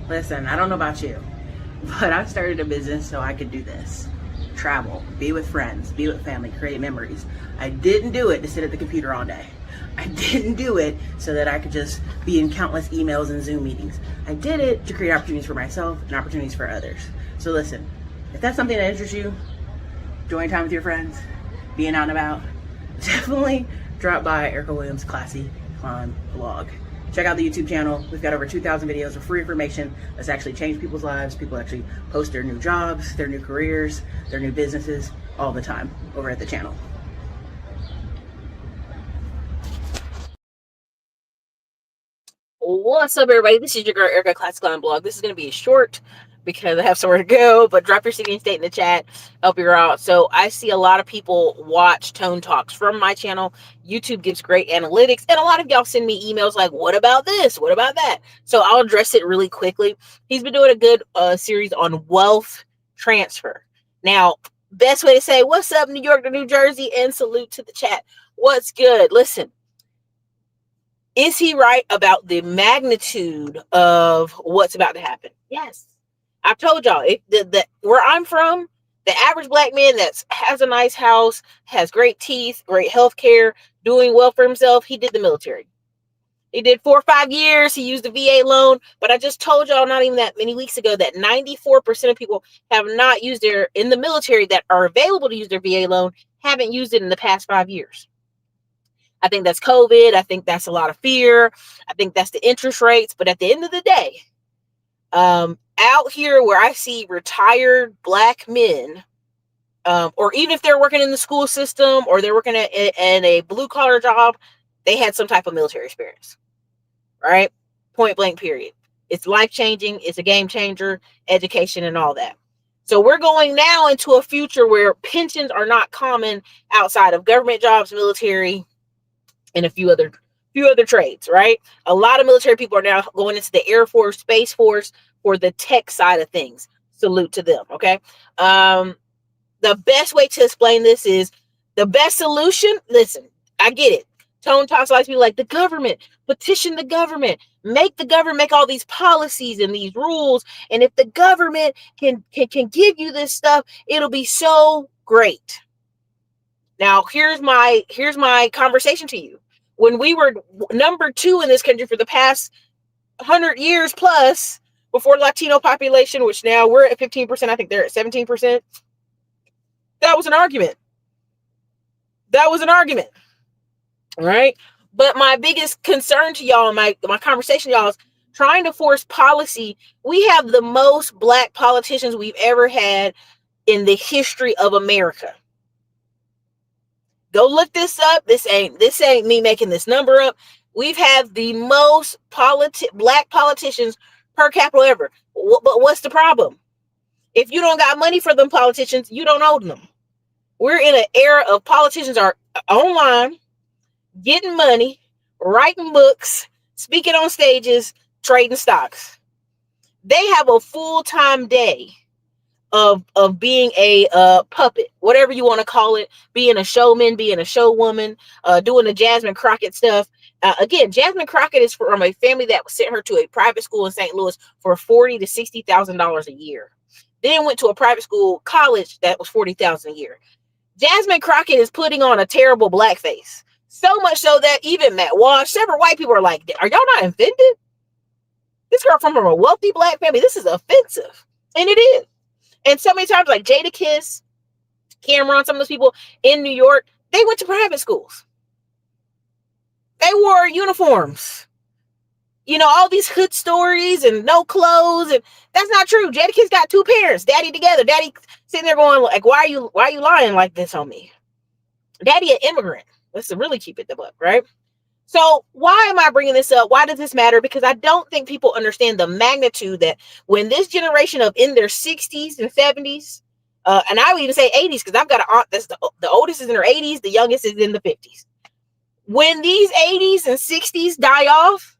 Listen, I don't know about you, but I started a business so I could do this. Travel, be with friends, be with family, create memories. I didn't do it to sit at the computer all day. I didn't do it so that I could just be in countless emails and Zoom meetings. I did it to create opportunities for myself and opportunities for others. So listen, if that's something that interests you, enjoying time with your friends, being out and about, definitely drop by Erica Williams Classy Climb Vlog. Check out the YouTube channel. We've got over 2,000 videos of free information that's actually changed people's lives. People actually post their new jobs, their new careers, their new businesses all the time over at the channel. What's up, everybody? This is your girl, Erica Classy Climb Vlog. This is going to be a short because I have somewhere to go, but drop your city and state in the chat. Help you out. So I see a lot of people watch Tone Talks from my channel. YouTube gives great analytics, and a lot of y'all send me emails like, what about this? What about that? So I'll address it really quickly. He's been doing a good series on wealth transfer. Now, best way to say, what's up, New York to New Jersey, and salute to the chat. What's good? Listen. Is he right about the magnitude of what's about to happen? Yes. I've told y'all, where I'm from, the average black man that has a nice house, has great teeth, great health care, doing well for himself, he did the military. He did 4 or 5 years. He used the VA loan. But I just told y'all not even that many weeks ago that 94% of people have not used in the military that are available to use their VA loan, haven't used it in the past 5 years. I think that's COVID. I think that's a lot of fear. I think that's the interest rates. But at the end of the day, out here where I see retired black men, or even if they're working in the school system or they're working in a blue collar job, they had some type of military experience, right? Point blank, period. It's life changing. It's a game changer, education and all that. So we're going now into a future where pensions are not common outside of government jobs, military, and a few other trades, right? A lot of military people are now going into the Air Force, Space Force for the tech side of things. Salute to them, okay? The best way to explain this is the best solution. Listen, I get it. Tone Talks likes to be like, the government, petition the government, make the government make all these policies and these rules. And if the government can give you this stuff, it'll be so great. Now, here's my conversation to you. When we were number 2 in this country for the past 100 years plus, before Latino population, which now we're at 15%, I think they're at 17%. That was an argument. All right. But my biggest concern to y'all, my conversation, y'all, is trying to force policy. We have the most black politicians we've ever had in the history of America. Go look this up. This ain't me making this number up. We've had the most black politicians per capita ever. But what's the problem? If you don't got money for them politicians, you don't own them. We're in an era of politicians are online, getting money, writing books, speaking on stages, trading stocks. They have a full-time day of being a puppet, whatever you want to call it, being a showman, being a showwoman, doing the Jasmine Crockett stuff. Again, Jasmine Crockett is from a family that sent her to a private school in St. Louis for $40,000 to $60,000 a year. Then went to a private school college that was $40,000 a year. Jasmine Crockett is putting on a terrible blackface, so much so that even Matt Walsh, several white people are like, "Are y'all not offended? This girl from a wealthy black family. This is offensive," and it is. And so many times, like Jadakiss, Cameron, some of those people in New York, they went to private schools. They wore uniforms. You know, all these hood stories and no clothes, and that's not true. Jadakiss got 2 parents, daddy together. Daddy sitting there going like, why are you lying like this on me? Daddy an immigrant. Let's really keep it the book, right? So why am I bringing this up? Why does this matter? Because I don't think people understand the magnitude that when this generation of in their 60s and 70s, and I would even say 80s, because I've got an aunt that's the oldest is in her 80s, the youngest is in the 50s. When these 80s and 60s die off,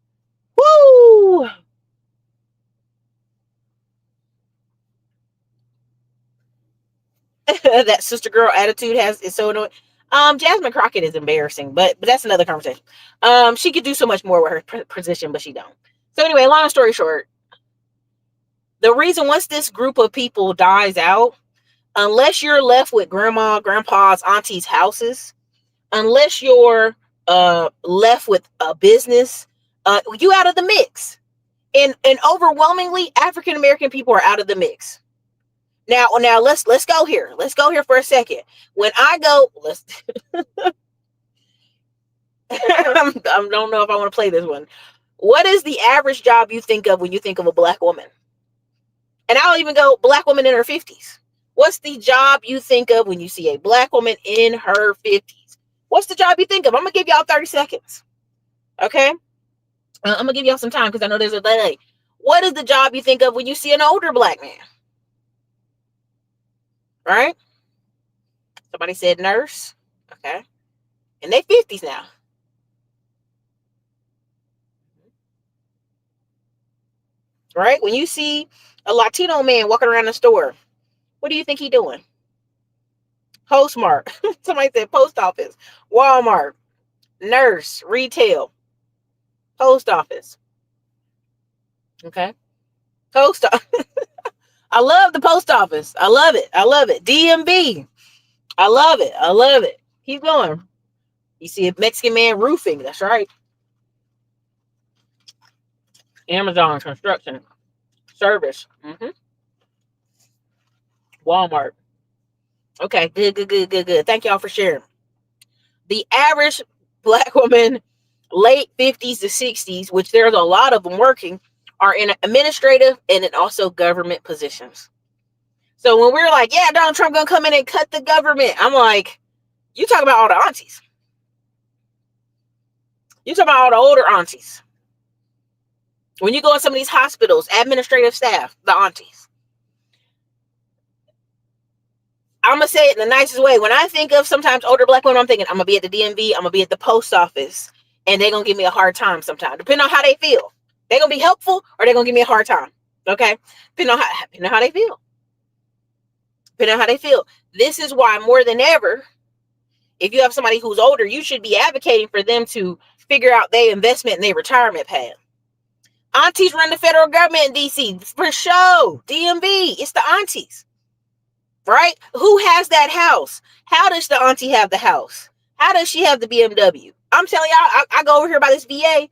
woo! That sister girl attitude is so annoying. Jasmine Crockett is embarrassing, but that's another conversation. She could do so much more with her position, but she don't. So anyway, long story short, The reason once this group of people dies out, unless you're left with grandma, grandpa's, auntie's houses, unless you're left with a business, you out of the mix. And overwhelmingly, African American people are out of the mix. Now let's go here. Let's go here for a second. When I go, I don't know if I want to play this one. What is the average job you think of when you think of a black woman? And I'll even go black woman in her 50s. What's the job you think of when you see a black woman in her 50s? What's the job you think of? I'm going to give y'all 30 seconds. Okay? I'm going to give y'all some time because I know there's a delay. What is the job you think of when you see an older black man? Right? Somebody said nurse. Okay. And they 50s now. Right? When you see a Latino man walking around the store, what do you think he doing? Postmark. Somebody said post office, Walmart, nurse, retail, post office. Okay. Post office. I love the post office. I love it. I love it. DMV. I love it. I love it. Keep going. You see a Mexican man roofing. That's right. Amazon construction service. Walmart. Okay, good. Thank y'all for sharing. The average black woman, late 50s to 60s, which there's a lot of them working, are in administrative and in also government positions. So when we're like, yeah, Donald Trump gonna come in and cut the government, I'm like, you talking about all the aunties. You talking about all the older aunties. When you go in some of these hospitals, administrative staff, the aunties. I'm going to say it in the nicest way. When I think of sometimes older black women, I'm thinking, I'm going to be at the DMV, I'm going to be at the post office, and they're going to give me a hard time sometimes, depending on how they feel. They're going to be helpful, or they're going to give me a hard time. Okay? Depending on how they feel. Depending on how they feel. This is why more than ever, if you have somebody who's older, you should be advocating for them to figure out their investment and their retirement path. Aunties run the federal government in DC, for sure. DMV, it's the aunties. Right? Who has that house? How does the auntie have the house? How does she have the BMW? I'm telling y'all, I go over here by this VA.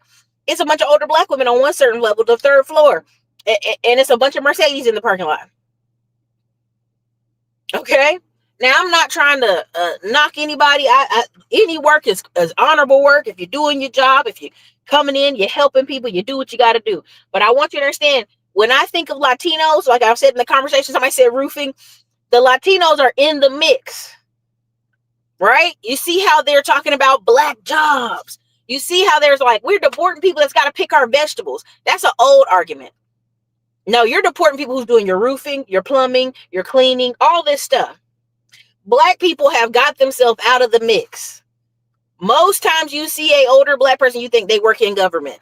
It's a bunch of older black women on one certain level, the third floor. And it's a bunch of Mercedes in the parking lot. Okay? Now, I'm not trying to knock anybody. Any work is honorable work. If you're doing your job, if you're coming in, you're helping people, you do what you got to do. But I want you to understand, when I think of Latinos, like I've said in the conversation, somebody said roofing, the Latinos are in the mix, right? You see how they're talking about black jobs. You see how there's like, we're deporting people that's got to pick our vegetables. That's an old argument. No, you're deporting people who's doing your roofing, your plumbing, your cleaning, all this stuff. Black people have got themselves out of the mix. Most times you see an older black person, you think they work in government.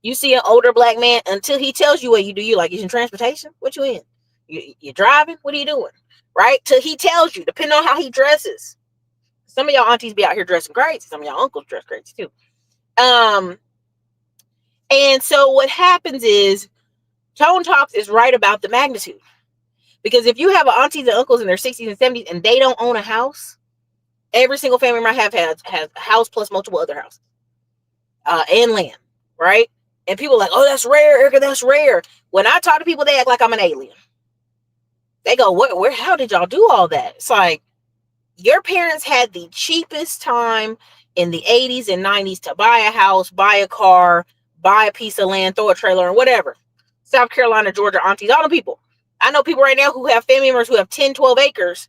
You see an older black man until he tells you what you do. You like, you in transportation? What you in? You driving? What are you doing? Right? Till he tells you, depending on how he dresses. Some of y'all aunties be out here dressing crazy. Some of y'all uncles dress crazy too. And so what happens is, Tone Talks is right about the magnitude. Because if you have aunties and uncles in their 60s and 70s and they don't own a house, every single family might have has a house plus multiple other houses and land, right? And people are like, oh, that's rare, Erica, that's rare. When I talk to people, they act like I'm an alien. They go, where, how did y'all do all that? It's like, your parents had the cheapest time in the 80s and 90s to buy a house, buy a car, buy a piece of land, throw a trailer, or whatever. South Carolina, Georgia, aunties, all the people. I know people right now who have family members who have 10, 12 acres.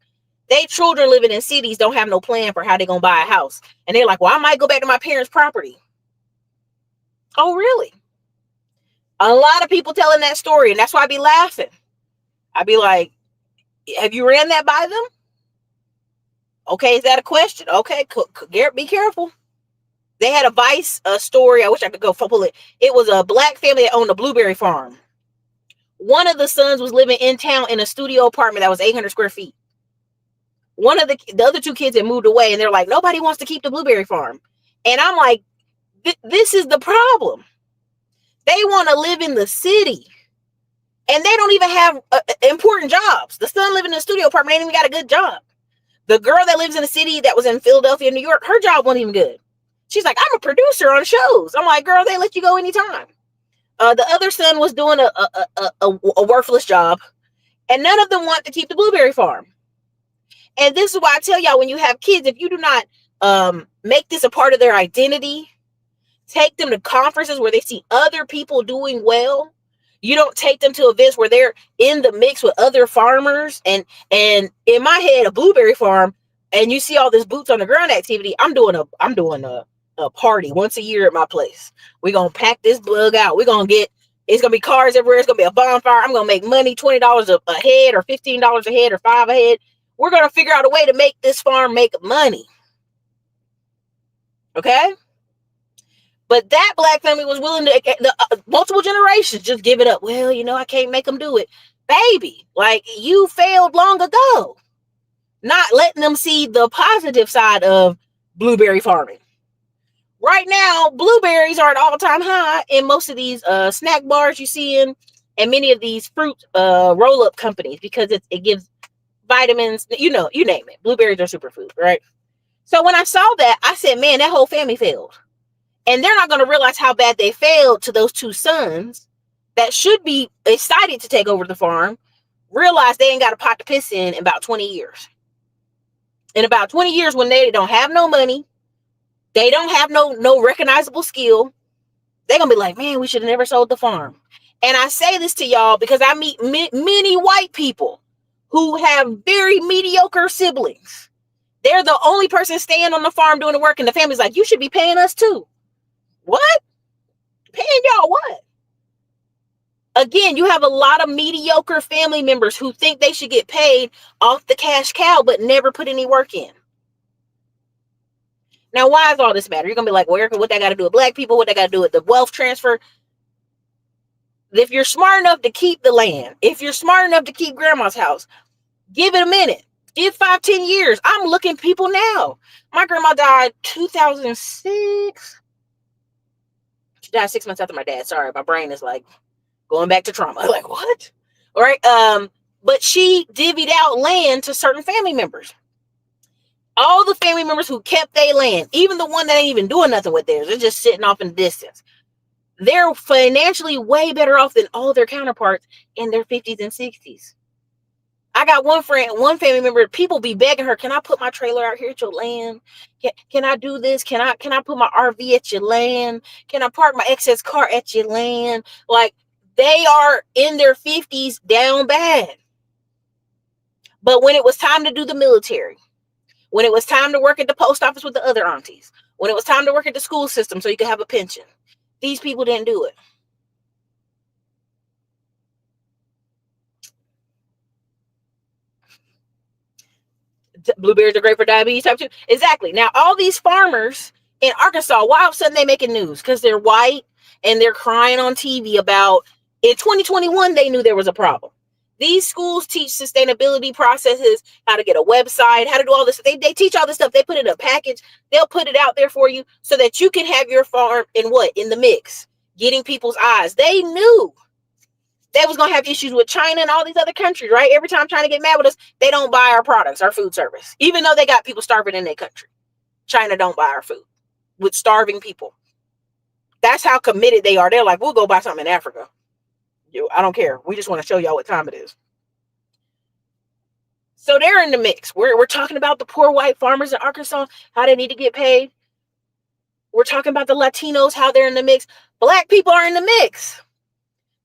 They children living in cities don't have no plan for how they're going to buy a house. And they're like, well, I might go back to my parents' property. Oh, really? A lot of people telling that story, and that's why I be laughing. I be like, have you ran that by them? Okay, is that a question? Okay, Garrett, be careful. They had a Vice story. I wish I could go pull it. It was a black family that owned a blueberry farm. One of the sons was living in town in a studio apartment that was 800 square feet. One of the other two kids had moved away, and they're like, nobody wants to keep the blueberry farm. And I'm like, this is the problem. They want to live in the city. And they don't even have important jobs. The son living in a studio apartment ain't even got a good job. The girl that lives in the city that was in Philadelphia, New York, her job wasn't even good. She's like, I'm a producer on shows. I'm like, girl, they let you go anytime. The other son was doing a worthless job, and none of them want to keep the blueberry farm. And this is why I tell y'all, when you have kids, if you do not make this a part of their identity, take them to conferences where they see other people doing well. You don't take them to events where they're in the mix with other farmers. And in my head, a blueberry farm, and you see all this boots on the ground activity. I'm doing a party once a year at my place. We're gonna pack this bug out. It's gonna be cars everywhere. It's gonna be a bonfire. I'm gonna make money, $20 a head, or $15 a head, or $5 a head. We're gonna figure out a way to make this farm make money. Okay? But that black family was willing to, multiple generations, just give it up. Well, I can't make them do it. Baby, like, you failed long ago. Not letting them see the positive side of blueberry farming. Right now, blueberries are at all-time high in most of these snack bars you see in, and many of these fruit roll-up companies, because it gives vitamins, you name it. Blueberries are superfood, right? So when I saw that, I said, man, that whole family failed. And they're not going to realize how bad they failed to those two sons that should be excited to take over the farm, realize they ain't got a pot to piss in about 20 years. In about 20 years, when they don't have no money, they don't have no recognizable skill, they're going to be like, man, we should have never sold the farm. And I say this to y'all because I meet many white people who have very mediocre siblings. They're the only person staying on the farm doing the work, and the family's like, you should be paying us too. What? Paying y'all what? Again, you have a lot of mediocre family members who think they should get paid off the cash cow, but never put any work in. Now, why is all this matter? You're going to be like, well, Erica, what that got to do with black people? What that got to do with the wealth transfer? If you're smart enough to keep the land, if you're smart enough to keep grandma's house, give it a minute. Give 5-10 years. I'm looking people now. My grandma died 2006. She died 6 months after my dad. Sorry, my brain is like going back to trauma. I'm like, what? All right. But she divvied out land to certain family members. All the family members who kept their land, even the one that ain't even doing nothing with theirs, they're just sitting off in the distance. They're financially way better off than all their counterparts in their 50s and 60s. I got one family member, people be begging her, can I put my trailer out here at your land? Can I do this? Can I put my RV at your land? Can I park my excess car at your land? Like, they are in their 50s down bad. But when it was time to do the military, when it was time to work at the post office with the other aunties, when it was time to work at the school system so you could have a pension, these people didn't do it. Blueberries are great for diabetes type 2. Exactly. Now, all these farmers in Arkansas, why all of a sudden they making news? Because they're white and they're crying on TV about, in 2021, they knew there was a problem. These schools teach sustainability processes, how to get a website, how to do all this. They teach all this stuff. They put it in a package. They'll put it out there for you so that you can have your farm in the mix, getting people's eyes. They knew they was going to have issues with China and all these other countries, right? Every time China get mad with us, they don't buy our products, our food service, even though they got people starving in their country. China don't buy our food with starving people. That's how committed they are. They're like, we'll go buy something in Africa. I don't care. We just want to show y'all what time it is. So they're in the mix. We're talking about the poor white farmers in Arkansas, how they need to get paid. We're talking about the Latinos, how they're in the mix. Black people are in the mix.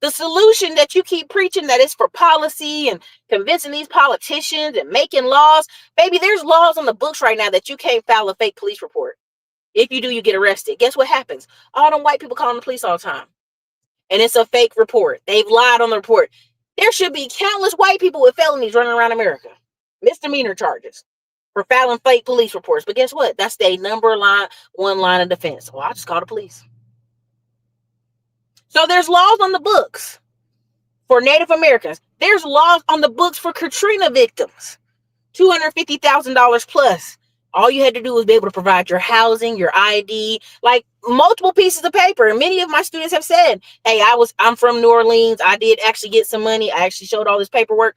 The solution that you keep preaching that is for policy and convincing these politicians and making laws, baby, there's laws on the books right now that you can't file a fake police report. If you do, you get arrested. Guess what happens? All them white people calling the police all the time. And it's a fake report. They've lied on the report. There should be countless white people with felonies running around America. Misdemeanor charges for filing fake police reports. But guess what? That's their one line of defense. Well, I'll just call the police. So there's laws on the books for Native Americans. There's laws on the books for Katrina victims. $250,000 plus. All you had to do was be able to provide your housing, your ID. Like, multiple pieces of paper. And many of my students have said, hey, I'm from New Orleans. I did actually get some money. I actually showed all this paperwork.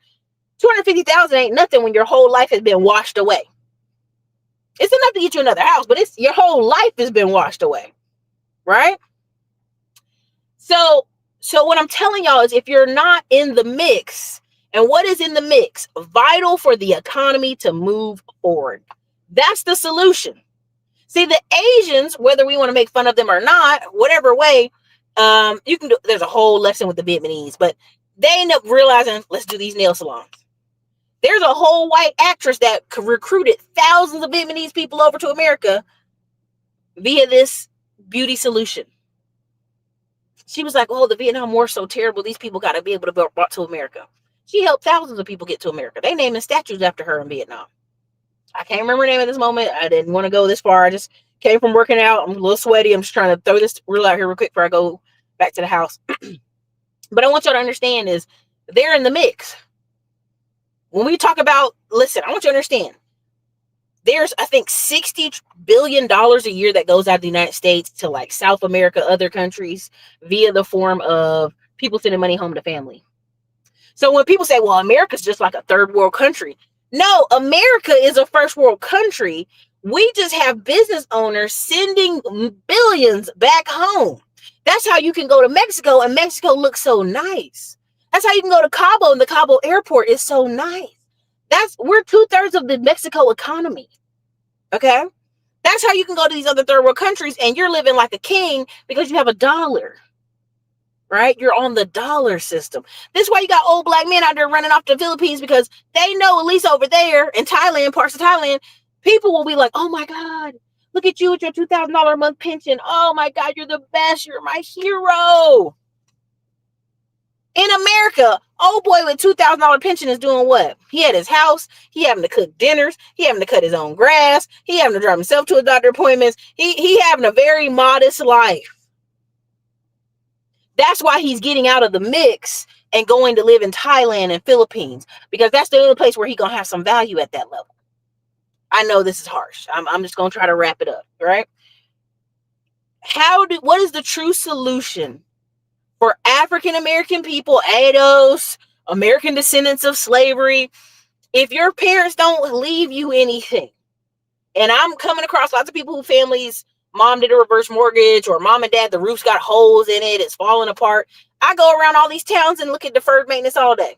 250,000 ain't nothing when your whole life has been washed away. It's enough to get you another house, but it's your whole life has been washed away. Right? So what I'm telling y'all is, if you're not in the mix, and what is in the mix? Vital for the economy to move forward. That's the solution. See, the Asians, whether we want to make fun of them or not, whatever way, you can do. There's a whole lesson with the Vietnamese, but they end up realizing, let's do these nail salons. There's a whole white actress that recruited thousands of Vietnamese people over to America via this beauty solution. She was like, oh, the Vietnam War is so terrible. These people got to be able to be brought to America. She helped thousands of people get to America. They naming statues after her in Vietnam. I can't remember her name at this moment. I didn't want to go this far. I just came from working out. I'm a little sweaty. I'm just trying to throw this reel out here real quick before I go back to the house. But I want y'all to understand is they're in the mix. When we talk about, listen, I want you to understand, there's, I think, $60 billion a year that goes out of the United States to like South America, other countries, via the form of people sending money home to family. So when people say, well, America's just like a third world country. No, America is a first world country. We just have business owners sending billions back home. That's how you can go to Mexico, and Mexico looks so nice. That's how you can go to Cabo, and the Cabo airport is so nice. We're 2/3 of the Mexico economy. Okay? That's how you can go to these other third world countries and you're living like a king because you have a dollar. Right? You're on the dollar system. This is why you got old black men out there running off to the Philippines, because they know, at least over there in Thailand, parts of Thailand, people will be like, oh my God, look at you with your $2,000 a month pension. Oh my God, you're the best. You're my hero. In America, old boy with $2,000 pension is doing what? He had his house. He having to cook dinners. He having to cut his own grass. He having to drive himself to his doctor appointments. He having a very modest life. That's why he's getting out of the mix and going to live in Thailand and Philippines, because that's the only place where he's going to have some value at that level. I know this is harsh. I'm just going to try to wrap it up, right? What is the true solution for African American people, ADOS, American descendants of slavery? If your parents don't leave you anything, and I'm coming across lots of people whose families, mom did a reverse mortgage, or mom and dad, the roof's got holes in it, it's falling apart. I go around all these towns and look at deferred maintenance all day,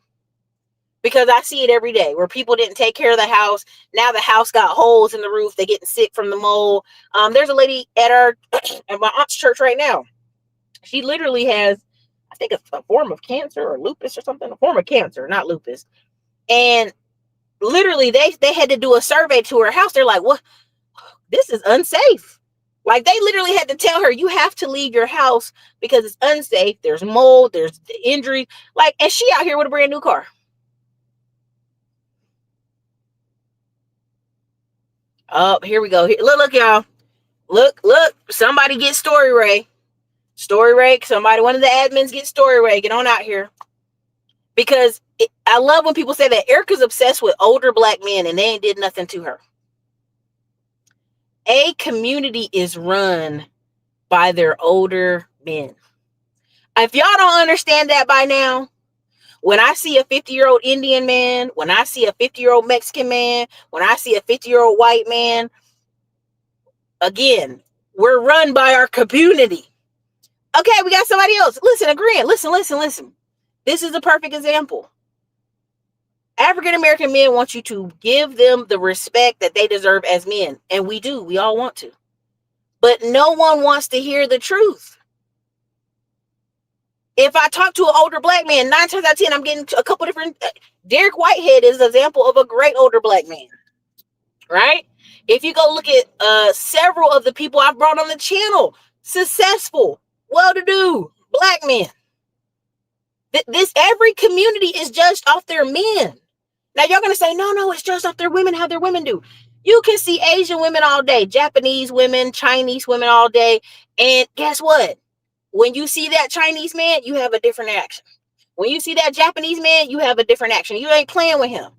because I see it every day where people didn't take care of the house. Now the house got holes in the roof. They're getting sick from the mold. There's a lady at my aunt's church right now. She literally has, I think, a form of cancer or lupus or something, a form of cancer, not lupus. And literally they had to do a survey to her house. They're like, what? This is unsafe. Like, they literally had to tell her, you have to leave your house because it's unsafe. There's mold, there's injury. Like, and she out here with a brand new car. Oh, here we go. Look, y'all. Look. Somebody get Story Ray. Story Ray. Somebody, one of the admins, get Story Ray. Get on out here. Because I love when people say that Erica's obsessed with older black men and they ain't did nothing to her. A community is run by their older men. If y'all don't understand that by now, when I see a 50-year-old Indian man, when I see a 50-year-old Mexican man, when I see a 50-year-old white man, again, we're run by our community. Okay, we got somebody else. Listen, agreeing. Listen. This is a perfect example. African American men want you to give them the respect that they deserve as men. And we do. We all want to. But no one wants to hear the truth. If I talk to an older black man, 9 times out of 10, I'm getting a couple different. Derek Whitehead is an example of a great older black man. Right? If you go look at several of the people I've brought on the channel, successful, well-to-do black men. Every community is judged off their men. Now you're going to say, no, it's just off their women, how their women do. You can see Asian women all day, Japanese women, Chinese women all day. And guess what? When you see that Chinese man, you have a different action. When you see that Japanese man, you have a different action. You ain't playing with him.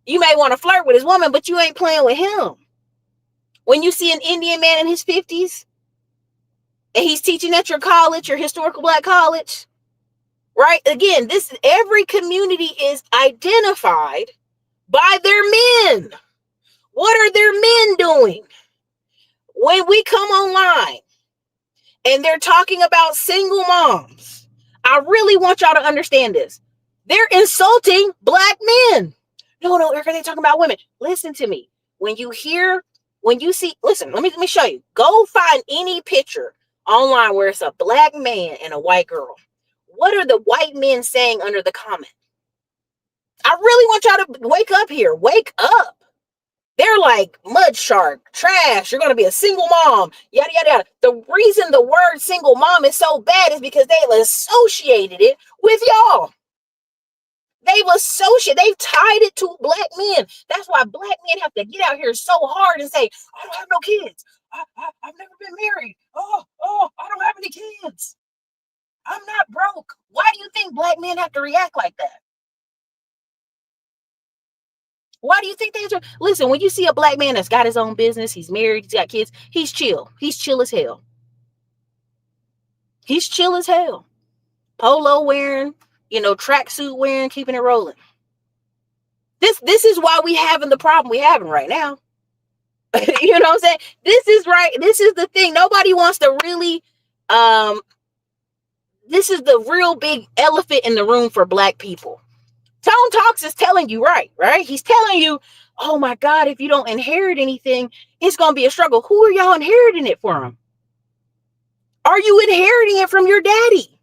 You may want to flirt with his woman, but you ain't playing with him. When you see an Indian man in his 50s, and he's teaching at your college, your historical black college, right? Again, this every community is identified by their men. What are their men doing? When we come online and they're talking about single moms, I really want y'all to understand this. They're insulting black men. No, Erica, they're talking about women. Listen to me. When you see, listen, let me show you. Go find any picture online where it's a black man and a white girl. What are the white men saying under the comment? I really want y'all to wake up here. Wake up. They're like mud shark, trash. You're going to be a single mom, yada, yada, yada. The reason the word single mom is so bad is because they've associated it with y'all. They've tied it to black men. That's why black men have to get out here so hard and say, I don't have no kids. I've never been married. Oh, I don't have any kids. I'm not broke. Why do you think black men have to react like that? Why do you think they have to? Listen, when you see a black man that's got his own business, he's married, he's got kids, he's chill. He's chill as hell. He's chill as hell. Polo wearing, tracksuit wearing, keeping it rolling. This is why we having the problem we having right now. You know what I'm saying? This is right. This is the thing. Nobody wants to really, this is the real big elephant in the room for black people. Tone Talks is telling you right? He's telling you, oh my God, if you don't inherit anything, it's going to be a struggle. Who are y'all inheriting it from? Are you inheriting it from your daddy?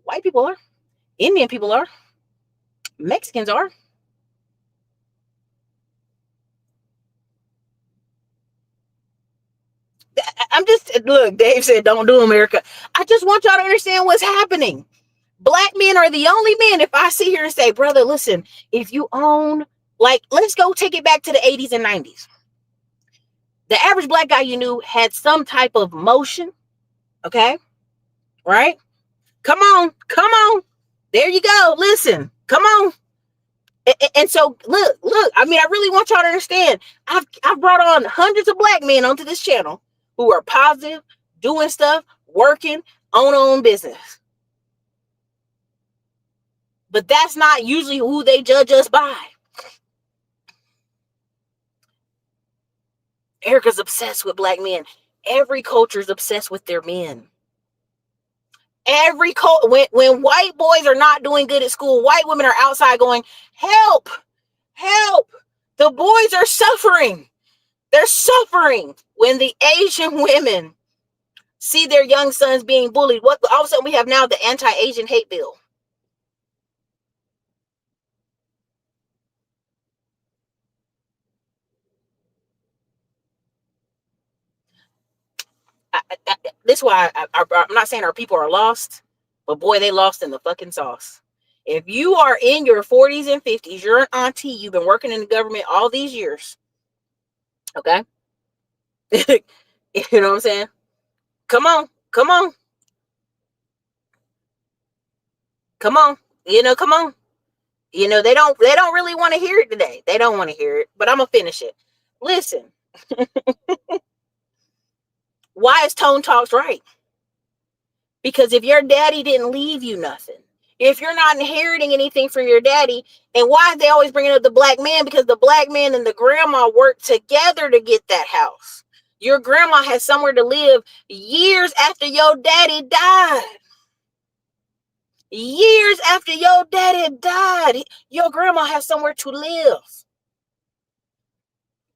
White people are. Indian people are. Mexicans are. Look, Dave said, don't do America. I just want y'all to understand what's happening. Black men are the only men, if I sit here and say, brother, listen, if you own, let's go take it back to the 80s and 90s. The average black guy you knew had some type of motion. Okay. Right. Come on. There you go. Listen, come on. And so look, I really want y'all to understand. I've brought on hundreds of black men onto this channel who are positive, doing stuff, working, own business. But that's not usually who they judge us by. Erica's obsessed with black men. Every culture is obsessed with their men. Every when white boys are not doing good at school, white women are outside going, help. The boys are suffering. They're suffering. When the Asian women see their young sons being bullied, all of a sudden we have now the anti-Asian hate bill. This is why I'm not saying our people are lost, but boy, they lost in the fucking sauce. If you are in your 40s and 50s, you're an auntie, you've been working in the government all these years. Okay. You know what I'm saying? Come on. Come on. Come on. They don't really want to hear it today. They don't want to hear it, but I'm going to finish it. Listen. Why is Tone Talks right? Because if your daddy didn't leave you nothing, if you're not inheriting anything from your daddy, and why they always bringing up the black man? Because the black man and the grandma worked together to get that house. Your grandma has somewhere to live years after your daddy died. Years after your daddy died, your grandma has somewhere to live.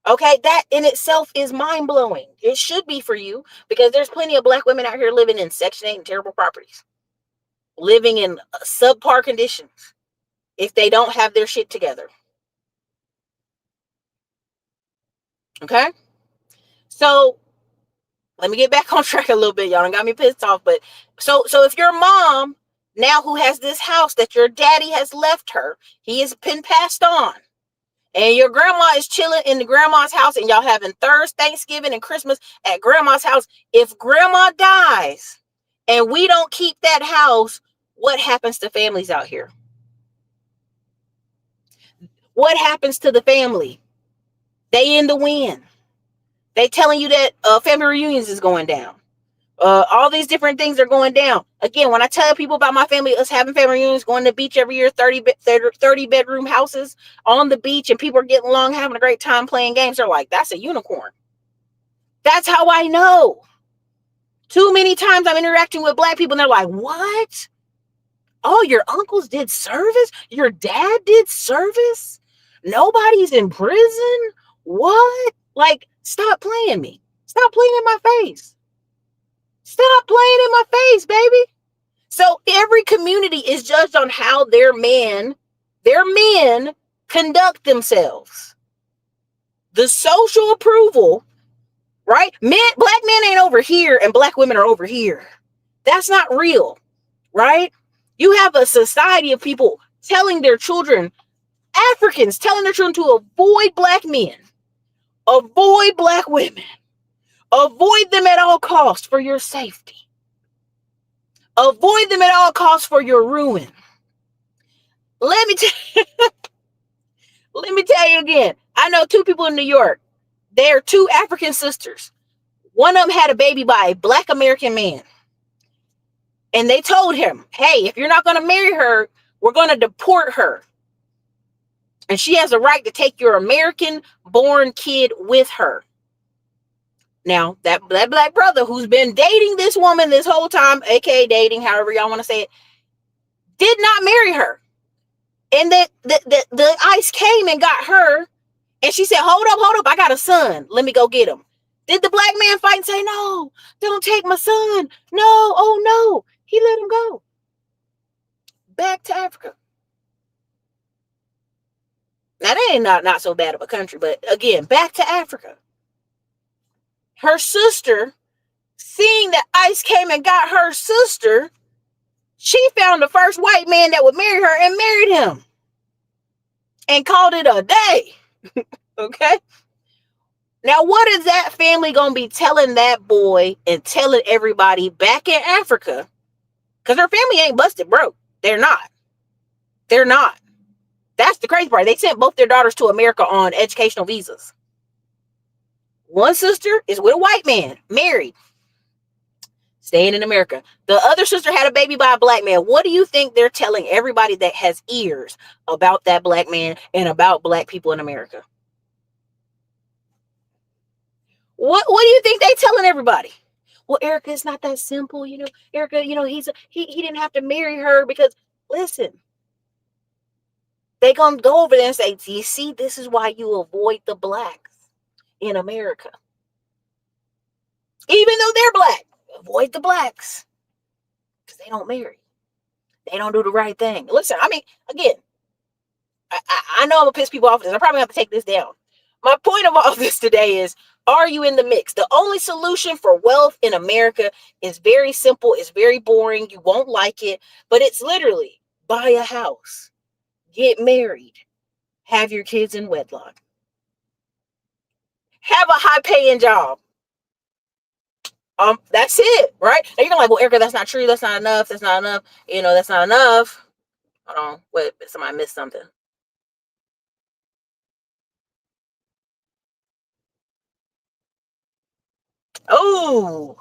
Okay, that in itself is mind-blowing. It should be for you, because there's plenty of black women out here living in Section 8 and terrible properties, living in subpar conditions if they don't have their shit together. Okay? So, let me get back on track a little bit. Y'all done got me pissed off. But so if your mom, now who has this house that your daddy has left her, he has been passed on, and your grandma is chilling in the grandma's house, and y'all having Thanksgiving and Christmas at grandma's house. If grandma dies and we don't keep that house, what happens to families out here? What happens to the family? They in the wind. They telling you that family reunions is going down. All these different things are going down. Again, when I tell people about my family, us having family reunions, going to the beach every year, 30 bedroom houses on the beach, and people are getting along, having a great time playing games, they're like, that's a unicorn. That's how I know. Too many times I'm interacting with Black people and they're like, what? Oh, your uncles did service? Your dad did service? Nobody's in prison? What? Like, stop playing me. Stop playing in my face. Stop playing in my face, baby. So every community is judged on how their men conduct themselves. The social approval, right? Black men ain't over here and Black women are over here. That's not real, right? You have a society of people telling their children, Africans telling their children to avoid Black men, avoid Black women, avoid them at all costs for your safety. Avoid them at all costs for your ruin. Let me tell you again. I know two people in New York. They're two African sisters. One of them had a baby by a Black American man. And they told him, hey, if you're not going to marry her, we're going to deport her. And she has a right to take your American-born kid with her. Now, that Black brother who's been dating this woman this whole time, aka dating, however y'all want to say it, did not marry her. And the ICE came and got her. And she said, hold up, I got a son. Let me go get him. Did the Black man fight and say, no, don't take my son. No, oh no. He let him go. Back to Africa. Now, that ain't not so bad of a country, but again, back to Africa. Her sister, seeing that ICE came and got her sister, she found the first white man that would marry her and married him. And called it a day. Okay? Now, what is that family going to be telling that boy and telling everybody back in Africa? Because her family ain't busted broke. They're not. They're not. That's the crazy part. They sent both their daughters to America on educational visas. One sister is with a white man, married, staying in America. The other sister had a baby by a Black man. What do you think they're telling everybody that has ears about that Black man and about Black people in America? What do you think they telling everybody? Well, Erica, it's not that simple. Erica, he didn't have to marry her because, listen, they gonna go over there and say, you see, this is why you avoid the Blacks in America. Even though they're Black, avoid the Blacks because they don't marry. They don't do the right thing. Listen, I mean, again, I know I'm gonna piss people off with this. I probably have to take this down. My point of all this today is, are you in the mix? The only solution for wealth in America is very simple. It's very boring. You won't like it, but it's literally buy a house, get married, have your kids in wedlock, have a high-paying job. That's it, right? Now you're gonna like, well, Erica, that's not true. That's not enough. That's not enough. That's not enough. Hold on, wait, somebody missed something. Oh,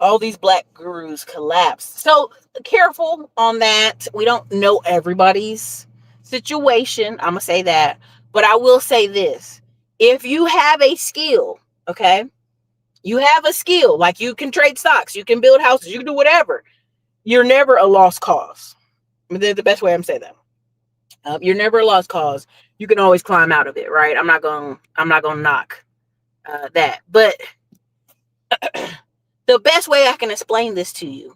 all these Black gurus collapsed. So careful on that. We don't know everybody's situation. I'm gonna say that, but I will say this: if you have a skill, okay, you have a skill, like you can trade stocks, you can build houses, you can do whatever. You're never a lost cause. I mean, the best way I'm saying that. You're never a lost cause. You can always climb out of it, right? I'm not gonna knock that, but the best way I can explain this to you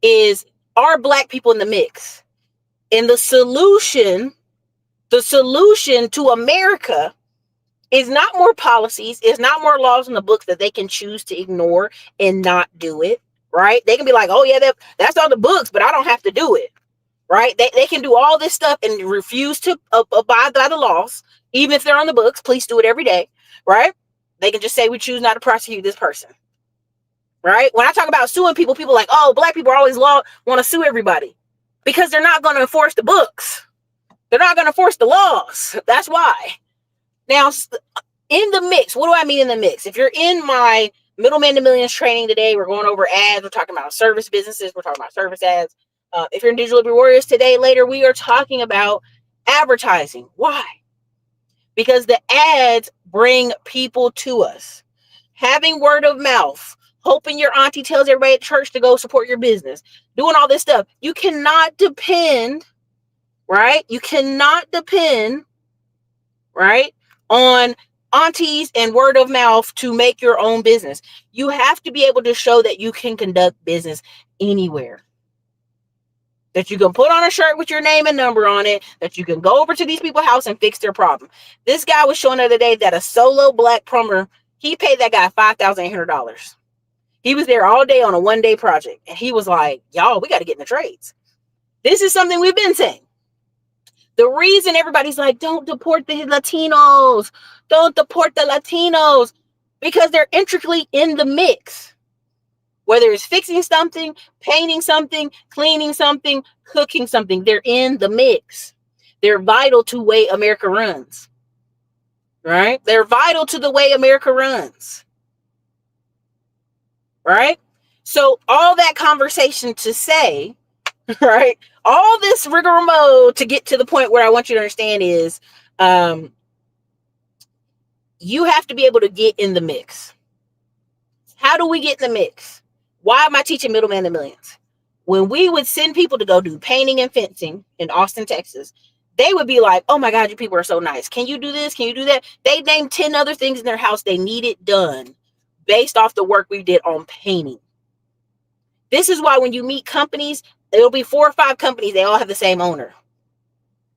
is, are Black people in the mix? And the solution to America is not more policies, is not more laws in the books that they can choose to ignore and not do it, right? They can be like, oh yeah, that's on the books, but I don't have to do it, right? They can do all this stuff and refuse to abide by the laws, even if they're on the books. Police do it every day, right? They can just say, we choose not to prosecute this person, right? When I talk about suing people, people are like, oh, Black people are always want to sue everybody because they're not going to enforce the books. They're not going to enforce the laws. That's why. Now, in the mix, what do I mean in the mix? If you're in my Middleman to Millions training today. We're going over ads. We're talking about service businesses. We're talking about service ads. If you're in Digital Liberty Warriors today, later, we are talking about advertising. Why? Because the ads bring people to us. Having word of mouth, hoping your auntie tells everybody at church to go support your business, doing all this stuff. You cannot depend, right? You cannot depend, right, on aunties and word of mouth to make your own business. You have to be able to show that you can conduct business anywhere. That you can put on a shirt with your name and number on it, that you can go over to these people's house and fix their problem. This guy was showing the other day that a solo black plumber, he paid that guy $5,800. He was there all day on a one-day project. And he was like, y'all, we got to get in the trades. This is something we've been saying. The reason everybody's like, don't deport the Latinos. Don't deport the Latinos. Because they're intricately in the mix. Whether it's fixing something, painting something, cleaning something, cooking something, they're in the mix. They're vital to the way America runs. Right? They're vital to the way America runs. Right? So all that conversation to say, right? All this rigmarole to get to the point where I want you to understand is you have to be able to get in the mix. How do we get in the mix? Why am I teaching Middleman to Millions? When we would send people to go do painting and fencing in Austin, Texas, they would be like, oh my God, you people are so nice. Can you do this? Can you do that? They named 10 other things in their house they needed done based off the work we did on painting. This is why when you meet companies, it'll be 4 or 5 companies. They all have the same owner.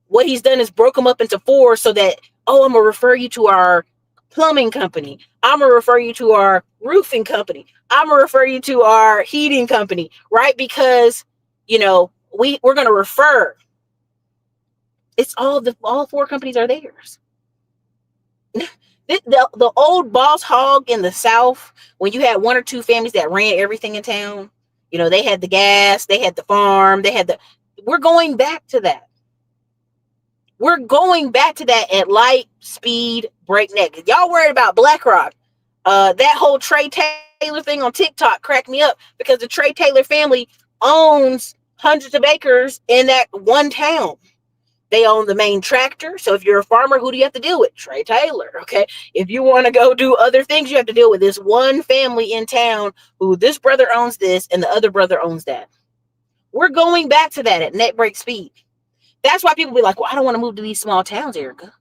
What he's done is broke them up into 4 so that, oh, I'm going to refer you to our plumbing company. I'm going to refer you to our roofing company. I'm going to refer you to our heating company, right? Because, you know, we're going to refer. It's all 4 companies are theirs. The old boss hog in the South, when you had 1 or 2 families that ran everything in town, you know, they had the gas, they had the farm, we're going back to that. We're going back to that at light speed, breakneck. Y'all worried about BlackRock. That whole Trey Taylor thing on TikTok cracked me up because the Trey Taylor family owns hundreds of acres in that one town. They own the main tractor. So if you're a farmer, who do you have to deal with? Trey Taylor. Okay. If you want to go do other things, you have to deal with this one family in town who this brother owns this and the other brother owns that. We're going back to that at net break speed. That's why people be like, well, I don't want to move to these small towns, Erica.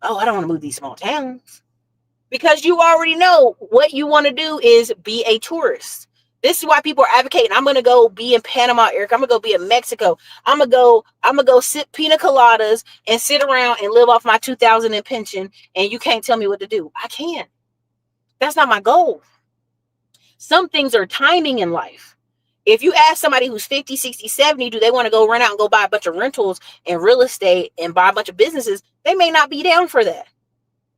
Oh, I don't want to move to these small towns. Because you already know what you want to do is be a tourist. This is why people are advocating. I'm going to go be in Panama, Erica. I'm going to go be in Mexico. I'm going to go sip pina coladas and sit around and live off my 2000 in pension. And you can't tell me what to do. I can't. That's not my goal. Some things are timing in life. If you ask somebody who's 50, 60, 70, do they want to go run out and go buy a bunch of rentals and real estate and buy a bunch of businesses? They may not be down for that.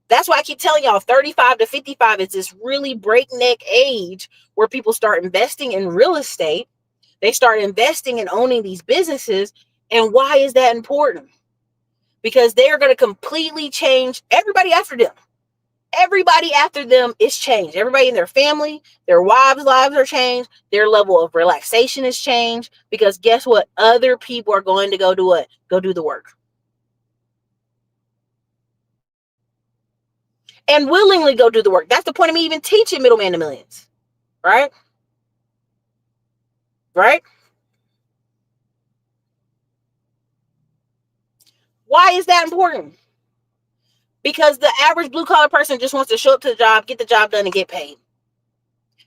That's why I keep telling y'all 35 to 55 is this really breakneck age where people start investing in real estate. They start investing and owning these businesses. And why is that important? Because they are going to completely change everybody after them. Everybody after them is changed. Everybody in their family, their wives' lives are changed. Their level of relaxation is changed. Because guess what? Other people are going to go do what? Go do the work. And willingly go do the work. That's the point of me even teaching Middleman to Millions. Right? Right? Why is that important? Because the average blue collar person just wants to show up to the job, get the job done, and get paid.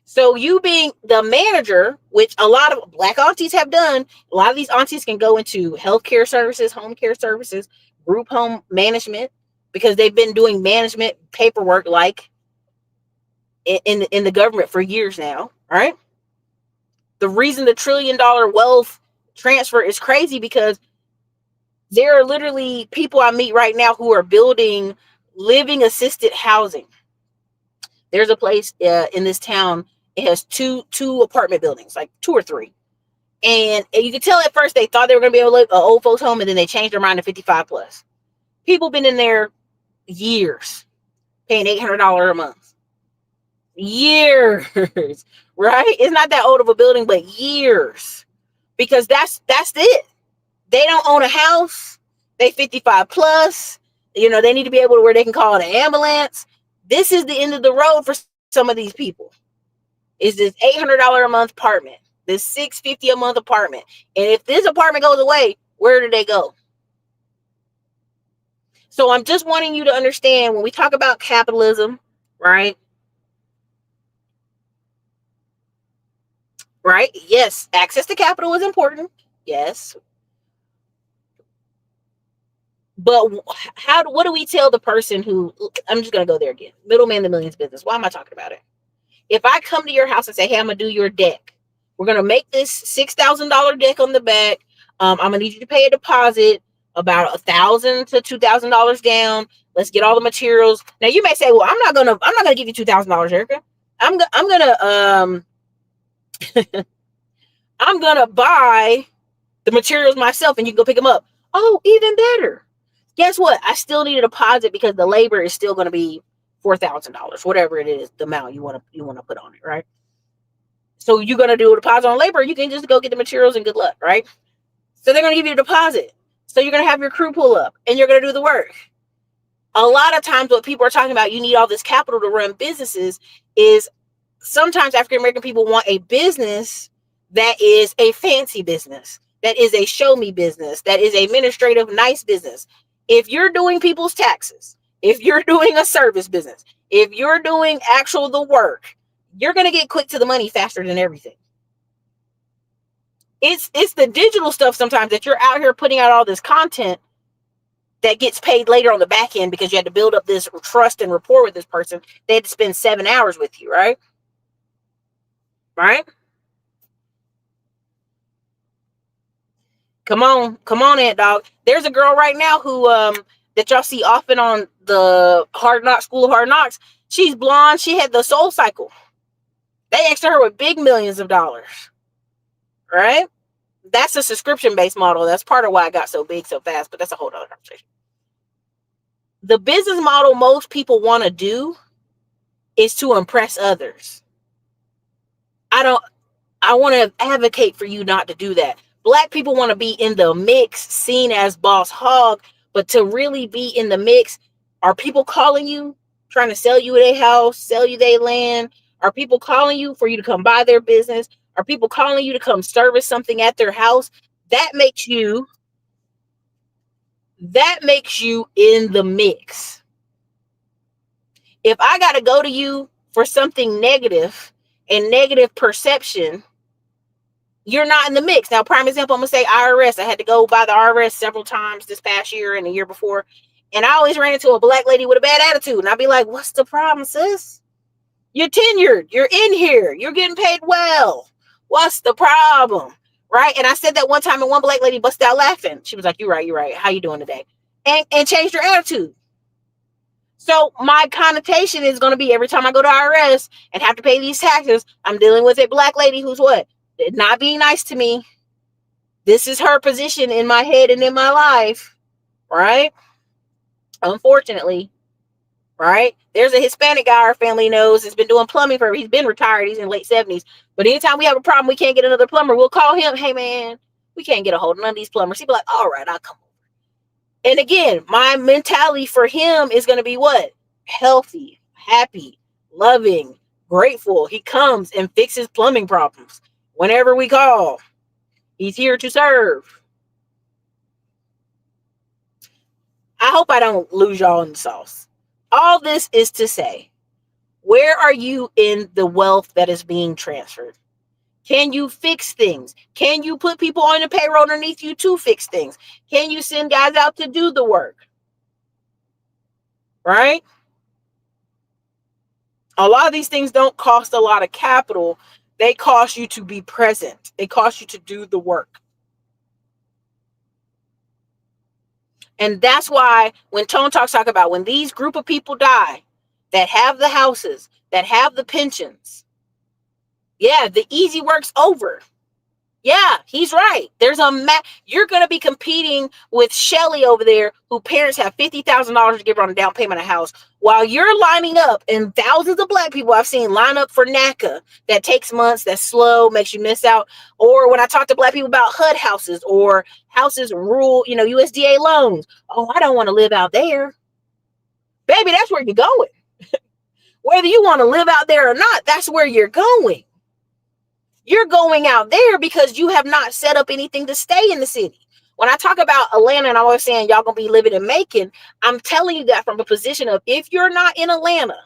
So you being the manager, which a lot of black aunties have done, a lot of these aunties can go into healthcare services, home care services, group home management, because they've been doing management paperwork like in the government for years now, right? The reason the $1 trillion wealth transfer is crazy because there are literally people I meet right now who are building living assisted housing. There's a place in this town. It has two apartment buildings, like 2 or 3. And you could tell at first they thought they were going to be able to live an old folks home, and then they changed their mind to 55 plus. People been in there years, paying $800 a month. Years, right? It's not that old of a building, but years. Because that's it. They don't own a house. They 55 plus. You know, they need to be able to where they can call an ambulance. This is the end of the road for some of these people. Is this $800 a month apartment, this $650 a month apartment. And if this apartment goes away, where do they go? So I'm just wanting you to understand when we talk about capitalism, right? Right? Yes, access to capital is important. Yes. But what do we tell the person who, I'm just going to go there again, middleman the millions business. Why am I talking about it? If I come to your house and say, hey, I'm going to do your deck. We're going to make this $6,000 deck on the back. I'm going to need you to pay a deposit, about $1,000 to $2,000 down. Let's get all the materials. Now you may say, well, I'm not going to give you $2,000, Erica. I'm going to buy the materials myself and you can go pick them up. Oh, even better. Guess what? I still need a deposit because the labor is still going to be $4,000, whatever it is, the amount you want to put on it, right? So you're going to do a deposit on labor. You can just go get the materials and good luck, right? So they're going to give you a deposit. So you're going to have your crew pull up and you're going to do the work. A lot of times what people are talking about, you need all this capital to run businesses, is sometimes African-American people want a business that is a fancy business, that is a show me business, that is a administrative nice business. If you're doing people's taxes, if you're doing a service business, if you're doing the work, you're going to get quick to the money faster than everything. It's the digital stuff sometimes that you're out here putting out all this content that gets paid later on the back end because you had to build up this trust and rapport with this person. They had to spend 7 hours with you, right? Right? Come on, Ant Dog. There's a girl right now who that y'all see often on the Hard Knocks, School of Hard Knocks. She's blonde. She had the Soul Cycle. They extra her with big millions of dollars. Right? That's a subscription-based model. That's part of why I got so big so fast, but that's a whole other conversation. The business model most people want to do is to impress others. I want to advocate for you not to do that. Black people want to be in the mix, seen as boss hog, but to really be in the mix, are people calling you, trying to sell you their house, sell you their land? Are people calling you for you to come buy their business? Are people calling you to come service something at their house? That makes you in the mix. If I got to go to you for something negative and negative perception, you're not in the mix. Now, prime example, I'm going to say IRS. I had to go by the IRS several times this past year and the year before. And I always ran into a black lady with a bad attitude. And I'd be like, what's the problem, sis? You're tenured. You're in here. You're getting paid well. What's the problem? Right? And I said that one time and one black lady busted out laughing. She was like, you're right. How you doing today? And changed her attitude. So my connotation is going to be every time I go to IRS and have to pay these taxes, I'm dealing with a black lady who's what? Not being nice to me. This is her position in my head and in my life, right? Unfortunately, right? There's a Hispanic guy our family knows has been doing plumbing forever. He's been retired. He's in late 70s. But anytime we have a problem, we can't get another plumber, we'll call him. Hey, man, we can't get a hold of none of these plumbers. He'd be like, all right, I'll come over. And again, my mentality for him is going to be what? Healthy, happy, loving, grateful. He comes and fixes plumbing problems. Whenever we call, he's here to serve. I hope I don't lose y'all in the sauce. All this is to say, where are you in the wealth that is being transferred? Can you fix things? Can you put people on the payroll underneath you to fix things? Can you send guys out to do the work? Right? A lot of these things don't cost a lot of capital. They cost you to be present. They cost you to do the work. And that's why when Tone Talks talk about when these group of people die that have the houses, that have the pensions, yeah, the easy work's over. Yeah, he's right. You're going to be competing with Shelly over there, who parents have $50,000 to give her on a down payment of a house, while you're lining up, and thousands of black people I've seen line up for NACA. That takes months, that's slow, makes you miss out. Or when I talk to black people about HUD houses or houses rural, USDA loans. Oh, I don't want to live out there. Baby, that's where you're going. Whether you want to live out there or not, that's where you're going. You're going out there because you have not set up anything to stay in the city. When I talk about Atlanta and I was saying y'all gonna be living in Macon, I'm telling you that from a position of, if you're not in Atlanta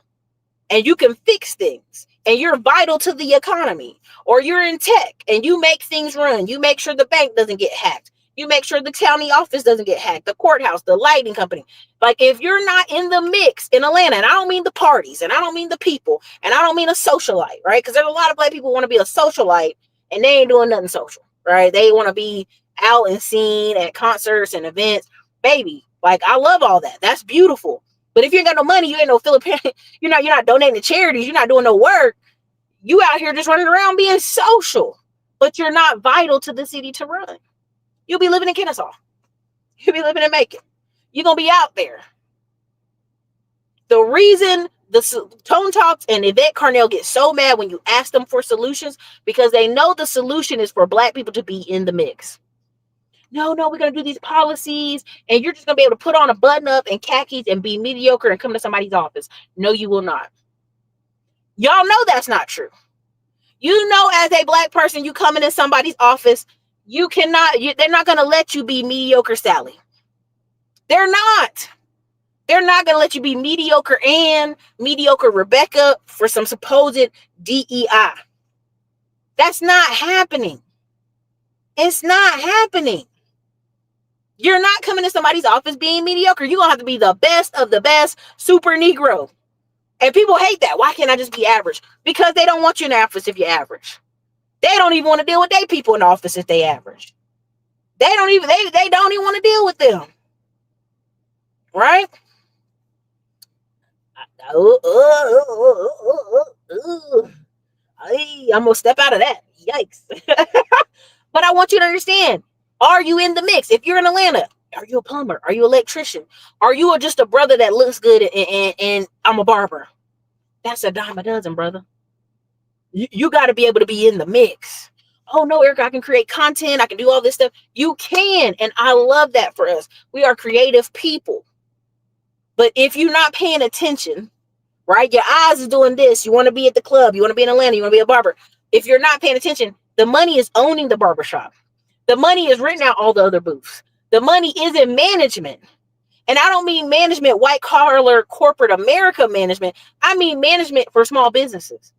and you can fix things and you're vital to the economy, or you're in tech and you make things run, you make sure the bank doesn't get hacked, you make sure the county office doesn't get hacked, the courthouse, the lighting company. Like, if you're not in the mix in Atlanta, and I don't mean the parties, and I don't mean the people, and I don't mean a socialite, right? Because there's a lot of black people who want to be a socialite and they ain't doing nothing social, right? They want to be out and seen at concerts and events. Baby, like, I love all that. That's beautiful. But if you ain't got no money, you ain't no Filipino, you're not donating to charities, you're not doing no work. You out here just running around being social, but you're not vital to the city to run. You'll be living in Kennesaw. You'll be living in Macon. You're going to be out there. The reason the Tone Talks and Yvette Carnell get so mad when you ask them for solutions, because they know the solution is for black people to be in the mix. No, we're going to do these policies, and you're just going to be able to put on a button up and khakis and be mediocre and come to somebody's office. No, you will not. Y'all know that's not true. You know, as a black person, you come into somebody's office, they're not going to let you be mediocre Sally. They're not. They're not going to let you be mediocre Ann, mediocre Rebecca for some supposed DEI. That's not happening. It's not happening. You're not coming to somebody's office being mediocre. You're going to have to be the best of the best, super Negro. And people hate that. Why can't I just be average? Because they don't want you in the office if you're average. They don't even want to deal with their people in the office if they average. They don't even want to deal with them. Right? I'm going to step out of that. Yikes. But I want you to understand, are you in the mix? If you're in Atlanta, are you a plumber? Are you an electrician? Are you just a brother that looks good and I'm a barber? That's a dime a dozen, brother. You got to be able to be in the mix. Oh no, Erica, I can create content. I can do all this stuff. You can. And I love that for us. We are creative people. But if you're not paying attention, right? Your eyes is doing this. You want to be at the club. You want to be in Atlanta. You want to be a barber. If you're not paying attention, the money is owning the barbershop. The money is renting out all the other booths. The money is in management. And I don't mean management, white collar, corporate America management. I mean management for small businesses.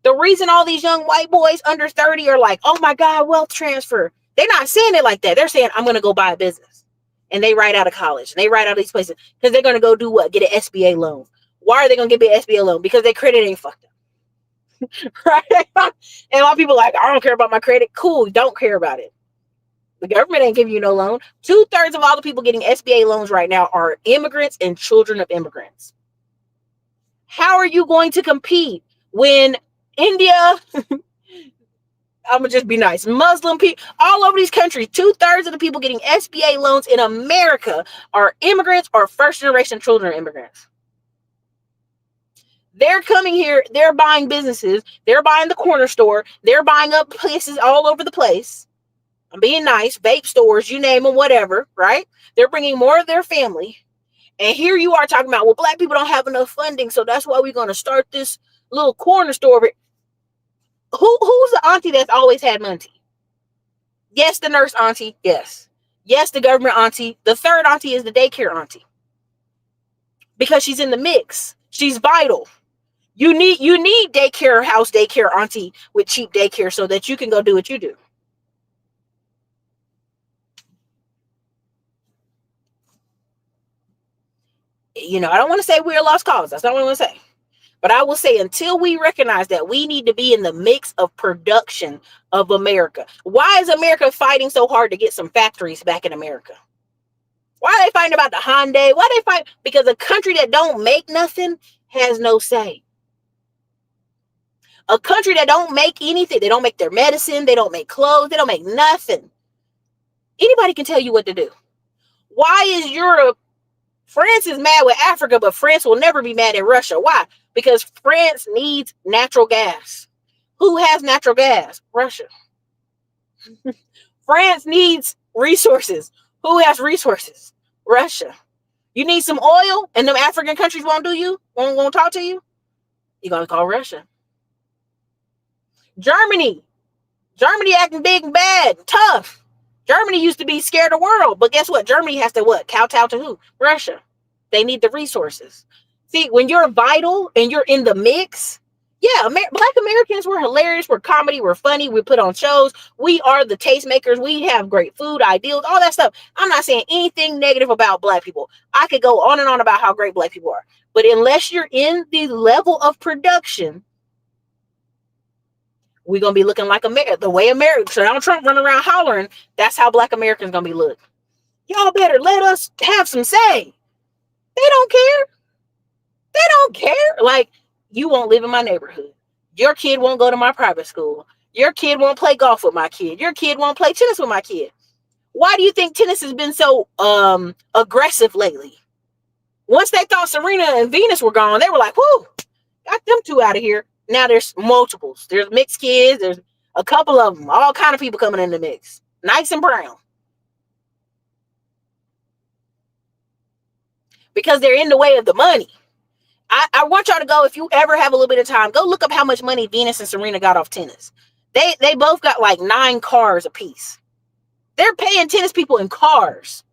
The reason all these young white boys under 30 are like, oh my God, wealth transfer. They're not saying it like that. They're saying, I'm going to go buy a business. And they right out of college. And they right out of these places because they're going to go do what? Get an SBA loan. Why are they going to get an SBA loan? Because their credit ain't fucked up. Right? And a lot of people are like, I don't care about my credit. Cool. Don't care about it. The government ain't giving you no loan. 2/3 of all the people getting SBA loans right now are immigrants and children of immigrants. How are you going to compete when India, I'm going to just be nice, Muslim people, all over these countries, 2/3 of the people getting SBA loans in America are immigrants or first-generation children of immigrants. They're coming here, they're buying businesses, they're buying the corner store, they're buying up places all over the place. I'm being nice, vape stores, you name them, whatever, right? They're bringing more of their family. And here you are talking about, well, black people don't have enough funding, so that's why we're going to start this little corner store. Who's the auntie that's always had money? Yes, the nurse auntie, yes. Yes, the government auntie. The third auntie is the daycare auntie. Because she's in the mix. She's vital. You need daycare, house daycare auntie with cheap daycare so that you can go do what you do. I don't want to say we're a lost cause. That's not what I want to say. But I will say, until we recognize that we need to be in the mix of production of America. Why is America fighting so hard to get some factories back in America? Why are they fighting about the Hyundai? Why they fight? Because a country that don't make nothing has no say. A country that don't make anything. They don't make their medicine. They don't make clothes. They don't make nothing. Anybody can tell you what to do. Why is Europe? France is mad with Africa, but France will never be mad at Russia. Why? Because France needs natural gas. Who has natural gas? Russia. France needs resources. Who has resources? Russia. You need some oil and them African countries won't do you? Won't talk to you? You're going to call Russia. Germany. Germany acting big and bad, tough. Germany used to be scared of the world, but guess what? Germany has to what? Kowtow to who? Russia. They need the resources. See, when you're vital and you're in the mix, yeah, Black Americans were hilarious. We're comedy. We're funny. We put on shows. We are the tastemakers. We have great food, ideals, all that stuff. I'm not saying anything negative about Black people. I could go on and on about how great Black people are. But unless you're in the level of production, we're going to be looking like the way America, Donald Trump running around hollering, that's how Black Americans going to be looking. Y'all better let us have some say. They don't care. They don't care. Like, you won't live in my neighborhood. Your kid won't go to my private school. Your kid won't play golf with my kid. Your kid won't play tennis with my kid. Why do you think tennis has been so aggressive lately? Once they thought Serena and Venus were gone, they were like, whoo, got them two out of here. Now there's multiples. There's mixed kids. There's a couple of them. All kind of people coming in the mix. Nice and brown. Because they're in the way of the money. I want y'all to go, if you ever have a little bit of time, go look up how much money Venus and Serena got off tennis. They both got like 9 cars apiece. They're paying tennis people in cars.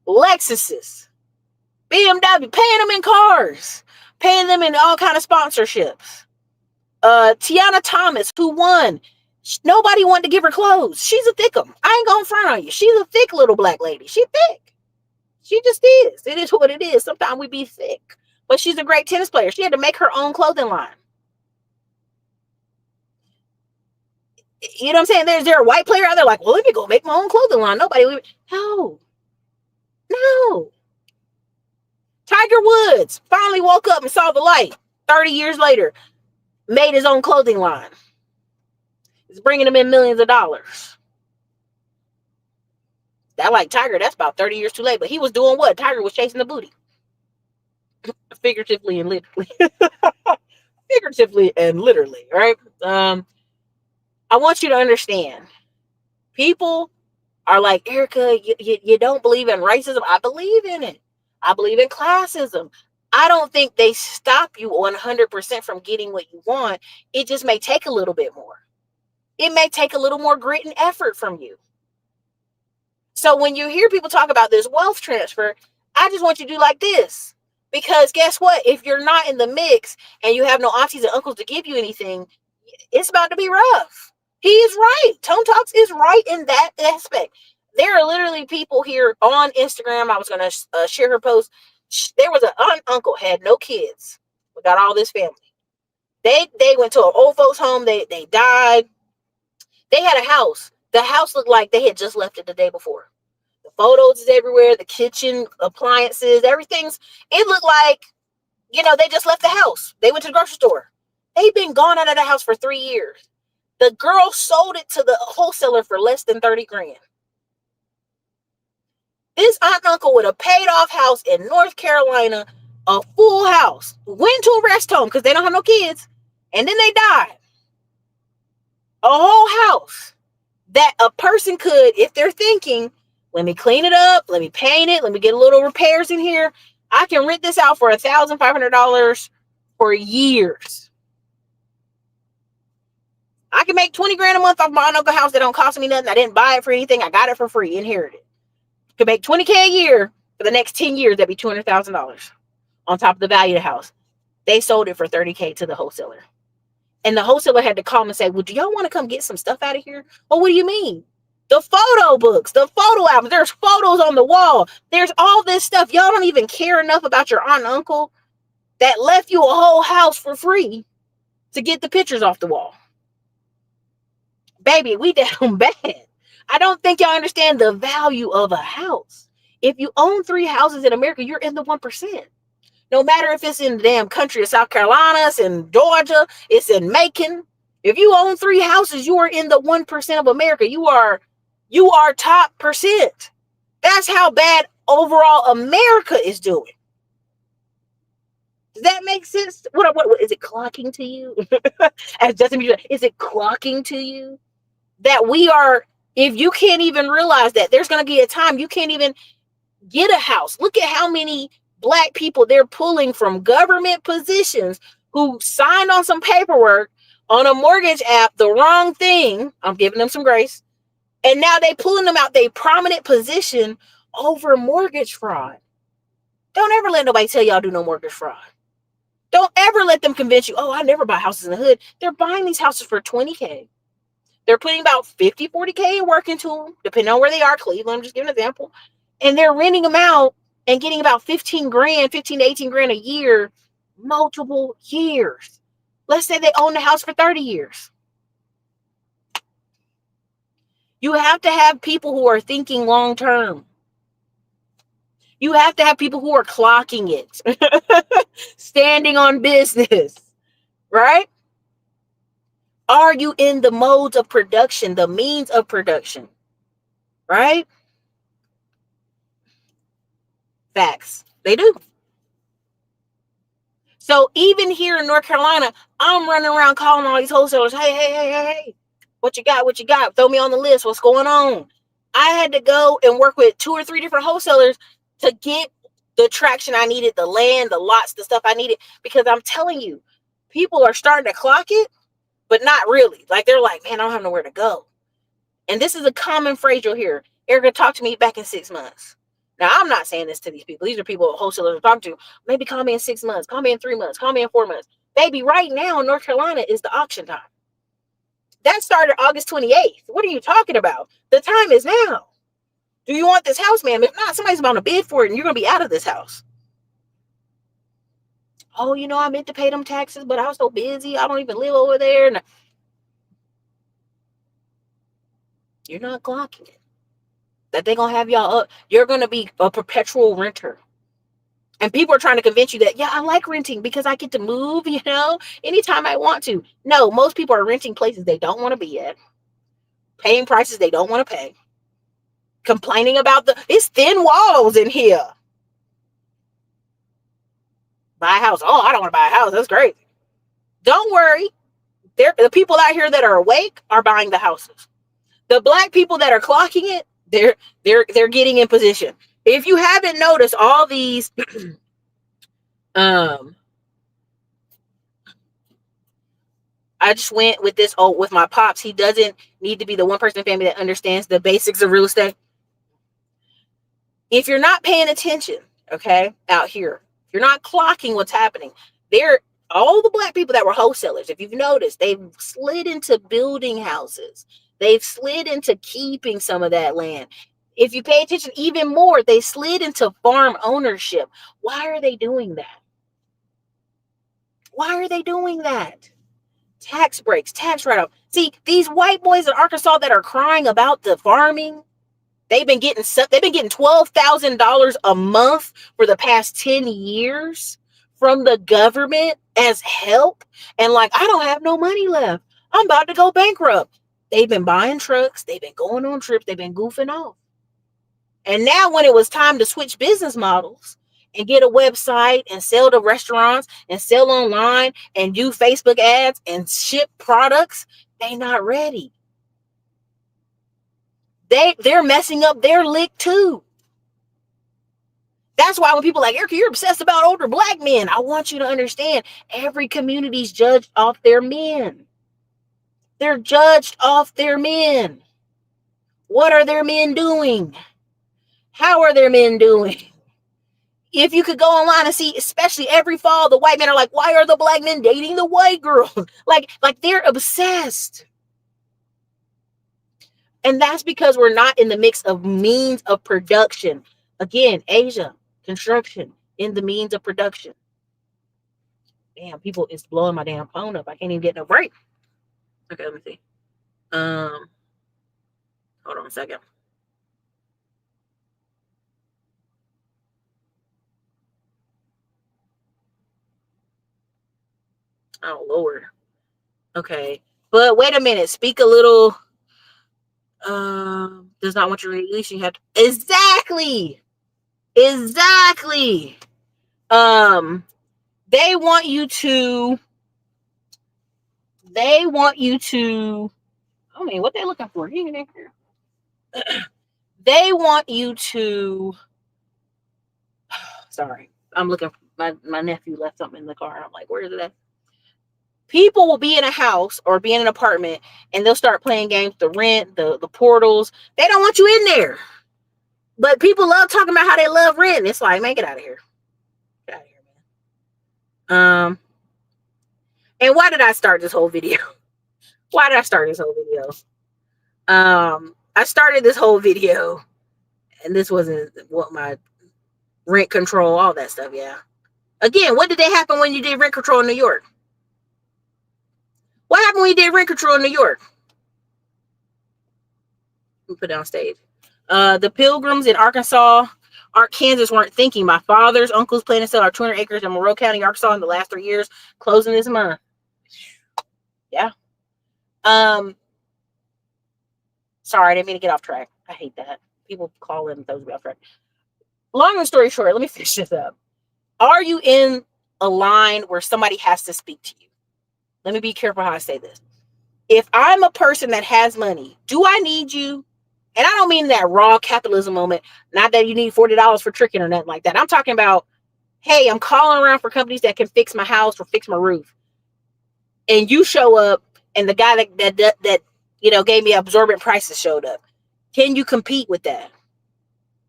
Lexuses. BMW, paying them in cars. Paying them in all kind of sponsorships. Tiana Thomas, who won, nobody wanted to give her clothes. She's a thickum. I ain't gonna front on you. She's a thick little Black lady. She thick. She just is. It is what it is. Sometimes we be thick. But she's a great tennis player. She had to make her own clothing line. You know what I'm saying? There's a white player out there like, well, let me go make my own clothing line. Nobody would. No. Tiger Woods finally woke up and saw the light 30 years later. Made his own clothing line. It's bringing him in millions of dollars. That like Tiger, that's about 30 years too late. But he was doing what? Tiger was chasing the booty. Figuratively and literally. Figuratively and literally, right? I want you to understand. People are like, Erica, you don't believe in racism. I believe in it. I believe in classism. I don't think they stop you 100% from getting what you want. It just may take a little bit more. It may take a little more grit and effort from you. So when you hear people talk about this wealth transfer, I just want you to do like this. Because guess what? If you're not in the mix and you have no aunties and uncles to give you anything, it's about to be rough. He is right. Tone Talks is right in that aspect. There are literally people here on Instagram. I was going to share her post. There was an aunt, uncle, had no kids. We got all this family. They went to an old folks home. They died. They had a house. The house looked like they had just left it the day before. The photos is everywhere. The kitchen appliances, everything's. It looked like, they just left the house. They went to the grocery store. They've been gone out of the house for 3 years. The girl sold it to the wholesaler for less than 30 grand. This aunt and uncle with a paid off house in North Carolina, a full house, went to a rest home because they don't have no kids. And then they died. A whole house that a person could, if they're thinking, let me clean it up, let me paint it, let me get a little repairs in here. I can rent this out for $1,500 for years. I can make 20 grand a month off my aunt and uncle house that don't cost me nothing. I didn't buy it for anything. I got it for free, inherited. Could make $20K a year for the next 10 years. That'd be $200,000 on top of the value of the house. They sold it for $30K to the wholesaler. And the wholesaler had to call them and say, well, do y'all want to come get some stuff out of here? Oh, what do you mean? The photo books, the photo albums, there's photos on the wall. There's all this stuff. Y'all don't even care enough about your aunt and uncle that left you a whole house for free to get the pictures off the wall. Baby, we down bad. I don't think y'all understand the value of a house. If you own 3 houses in America, you're in the 1%. No matter if it's in the damn country of South Carolina, it's in Georgia, it's in Macon. If you own 3 houses, you are in the 1% of America. You are top percent. That's how bad overall America is doing. Does that make sense? What is it clocking to you? As Justin Bieber, is it clocking to you that we are? If you can't even realize that, there's going to be a time you can't even get a house. Look at how many Black people they're pulling from government positions who signed on some paperwork on a mortgage app, the wrong thing. I'm giving them some grace. And now they pulling them out their prominent position over mortgage fraud. Don't ever let nobody tell y'all do no mortgage fraud. Don't ever let them convince you, oh, I never buy houses in the hood. They're buying these houses for $20K. They're putting about $50, $40K in work into them, depending on where they are. Cleveland, I'm just giving an example. And they're renting them out and getting about 15 to 18 grand a year, multiple years. Let's say they own the house for 30 years. You have to have people who are thinking long term. You have to have people who are clocking it, standing on business, right? Are you in the modes of production, the means of production, right? Facts. They do. So even here in North Carolina, I'm running around calling all these wholesalers. Hey. What you got? Throw me on the list. What's going on? I had to go and work with 2 or 3 different wholesalers to get the traction I needed, the land, the lots, the stuff I needed. Because I'm telling you, people are starting to clock it, but not really. Like they're like, man, I don't have nowhere to go. And this is a common phrase you'll hear. Erica, talk to me back in 6 months. Now, I'm not saying this to these people. These are people wholesalers are talking to. Maybe call me in 6 months. Call me in 3 months. Call me in 4 months. Baby, right now in North Carolina is the auction time. That started August 28th. What are you talking about? The time is now. Do you want this house, ma'am? If not, somebody's about to bid for it and you're going to be out of this house. Oh, I meant to pay them taxes, but I was so busy. I don't even live over there. And you're not clocking it. That they're going to have y'all up. You're going to be a perpetual renter. And people are trying to convince you that, yeah, I like renting because I get to move, anytime I want to. No, most people are renting places they don't want to be at, paying prices they don't want to pay, complaining about it's thin walls in here. Buy a house. Oh, I don't want to buy a house. That's great. Don't worry. The people out here that are awake are buying the houses. The Black people that are clocking it, they're getting in position. If you haven't noticed, all these I just went with this with my pops. He doesn't need to be the one person in the family that understands the basics of real estate. If you're not paying attention, okay, out here, if you're not clocking what's happening, all the Black people that were wholesalers, if you've noticed, they've slid into building houses. They've slid into keeping some of that land. If you pay attention even more, they slid into farm ownership. Why are they doing that? Why are they doing that? Tax breaks, tax write-off. See, these white boys in Arkansas that are crying about the farming, they've been getting $12,000 a month for the past 10 years from the government as help. And I don't have no money left. I'm about to go bankrupt. They've been buying trucks. They've been going on trips. They've been goofing off. And now when it was time to switch business models and get a website and sell to restaurants and sell online and do Facebook ads and ship products, they're not ready. They're messing up their lick too. That's why when people are like, Erica, you're obsessed about older Black men. I want you to understand every community's judged off their men. They're judged off their men. What are their men doing? How are their men doing? If you could go online and see, especially every fall, the white men are like, why are the Black men dating the white girls? like they're obsessed. And that's because we're not in the mix of means of production. Again, Asia, construction, in the means of production. Damn, people, it's blowing my damn phone up. I can't even get no break. Okay, let me see. Hold on a second. Oh Lord. Okay. But wait a minute. Speak a little. Does not want you to release. You have to. Exactly. Exactly. They want you to. They want you to. I mean, what they looking for? Here. They want you to. Sorry, I'm looking. My nephew left something in the car. I'm like, where is it at? People will be in a house or be in an apartment and they'll start playing games, the rent, the portals. They don't want you in there. But people love talking about how they love rent. It's like, man, get out of here. Get out of here, man. And why did I start this whole video? Why did I start this whole video? I started this whole video, and this wasn't what my rent control, all that stuff, yeah. Again, what did they happen when you did rent control in New York? What happened when you did rent control in New York? Let me put it on stage. The Pilgrims in Arkansas, Kansas weren't thinking. My father's uncle's plan to sell our 200 acres in Monroe County, Arkansas in the last 3 years, closing this month. Yeah. Sorry, I didn't mean to get off track. I hate that. People call in and throws me off track. Long story short, let me finish this up. Are you in a line where somebody has to speak to you? Let me be careful how I say this. If I'm a person that has money, do I need you? And I don't mean that raw capitalism moment, not that you need $40 for tricking or nothing like that. I'm talking about, hey, I'm calling around for companies that can fix my house or fix my roof. And you show up and the guy that gave me absorbent prices showed up. Can you compete with that?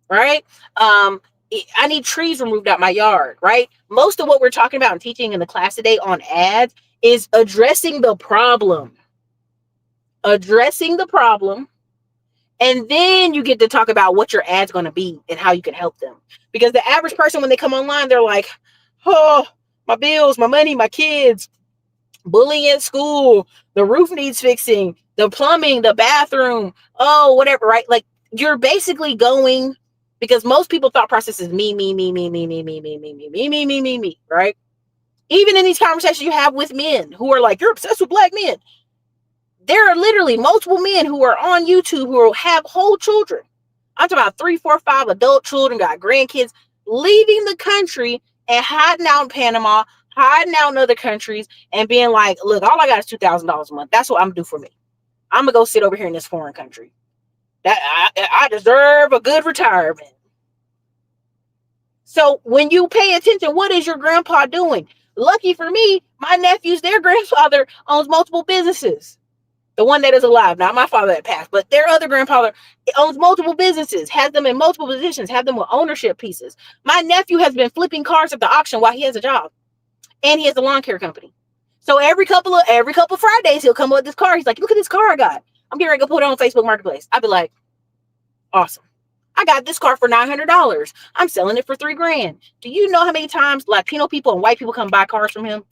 Right? I need trees removed out my yard, right? Most of what we're talking about and teaching in the class today on ads is addressing the problem. Addressing the problem. And then you get to talk about what your ad's going to be and how you can help them. Because the average person, when they come online, they're like, oh, my bills, my money, my kids, bullying at school, the roof needs fixing, the plumbing, the bathroom, oh, whatever, right? Like, you're basically going, because most people thought process is me, right? Even in these conversations you have with men who are like, you're obsessed with black men. There are literally multiple men who are on YouTube who have whole children. I'm talking about 3, 4, 5 adult children, got grandkids, leaving the country and hiding out in Panama, hiding out in other countries, and being like, look, all I got is $2,000 a month. That's what I'm gonna do for me. I'm gonna go sit over here in this foreign country. That I deserve a good retirement. So when you pay attention, what is your grandpa doing? Lucky for me, my nephews, their grandfather owns multiple businesses. The one that is alive, not my father that passed, but their other grandfather owns multiple businesses, has them in multiple positions, have them with ownership pieces. My nephew has been flipping cars at the auction while he has a job, and he has a lawn care company. So every couple of Fridays, he'll come up with this car. He's like, look at this car I got. I'm getting ready to put it on Facebook Marketplace. I'd be like, awesome. I got this car for $900. I'm selling it for $3,000. Do you know how many times Latino people and white people come buy cars from him?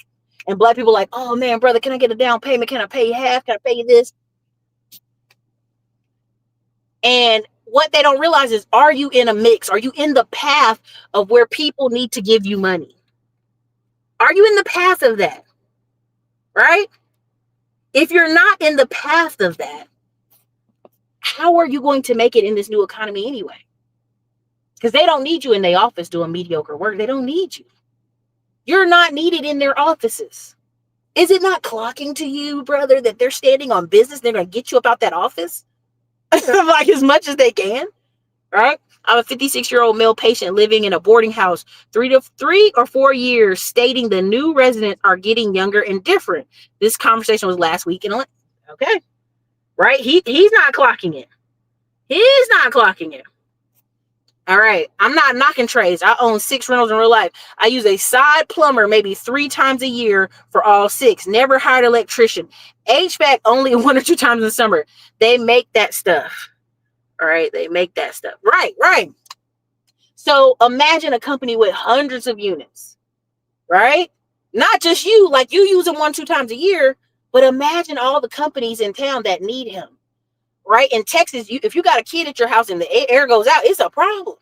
And black people like, oh man, brother, can I get a down payment? Can I pay you half? Can I pay you this? And what they don't realize is, are you in a mix? Are you in the path of where people need to give you money? Are you in the path of that? Right? If you're not in the path of that, how are you going to make it in this new economy anyway? Because they don't need you in their office doing mediocre work. They don't need you. You're not needed in their offices. Is it not clocking to you, brother, that they're standing on business? They're going to get you about that office like as much as they can, right? I'm a 56-year-old male patient living in a boarding house, 3 or 4 years, stating the new residents are getting younger and different. This conversation was last week. Okay, right? He's not clocking it. He's not clocking it. All right. I'm not knocking trades. I own 6 rentals in real life. I use a side plumber maybe 3 times a year for all 6. Never hired an electrician. HVAC only 1 or 2 times in the summer. They make that stuff. All right. They make that stuff. Right. So imagine a company with hundreds of units, right? Not just you, like you use them 1, 2 times a year, but imagine all the companies in town that need him. Right? In Texas, if you got a kid at your house and the air goes out, it's a problem.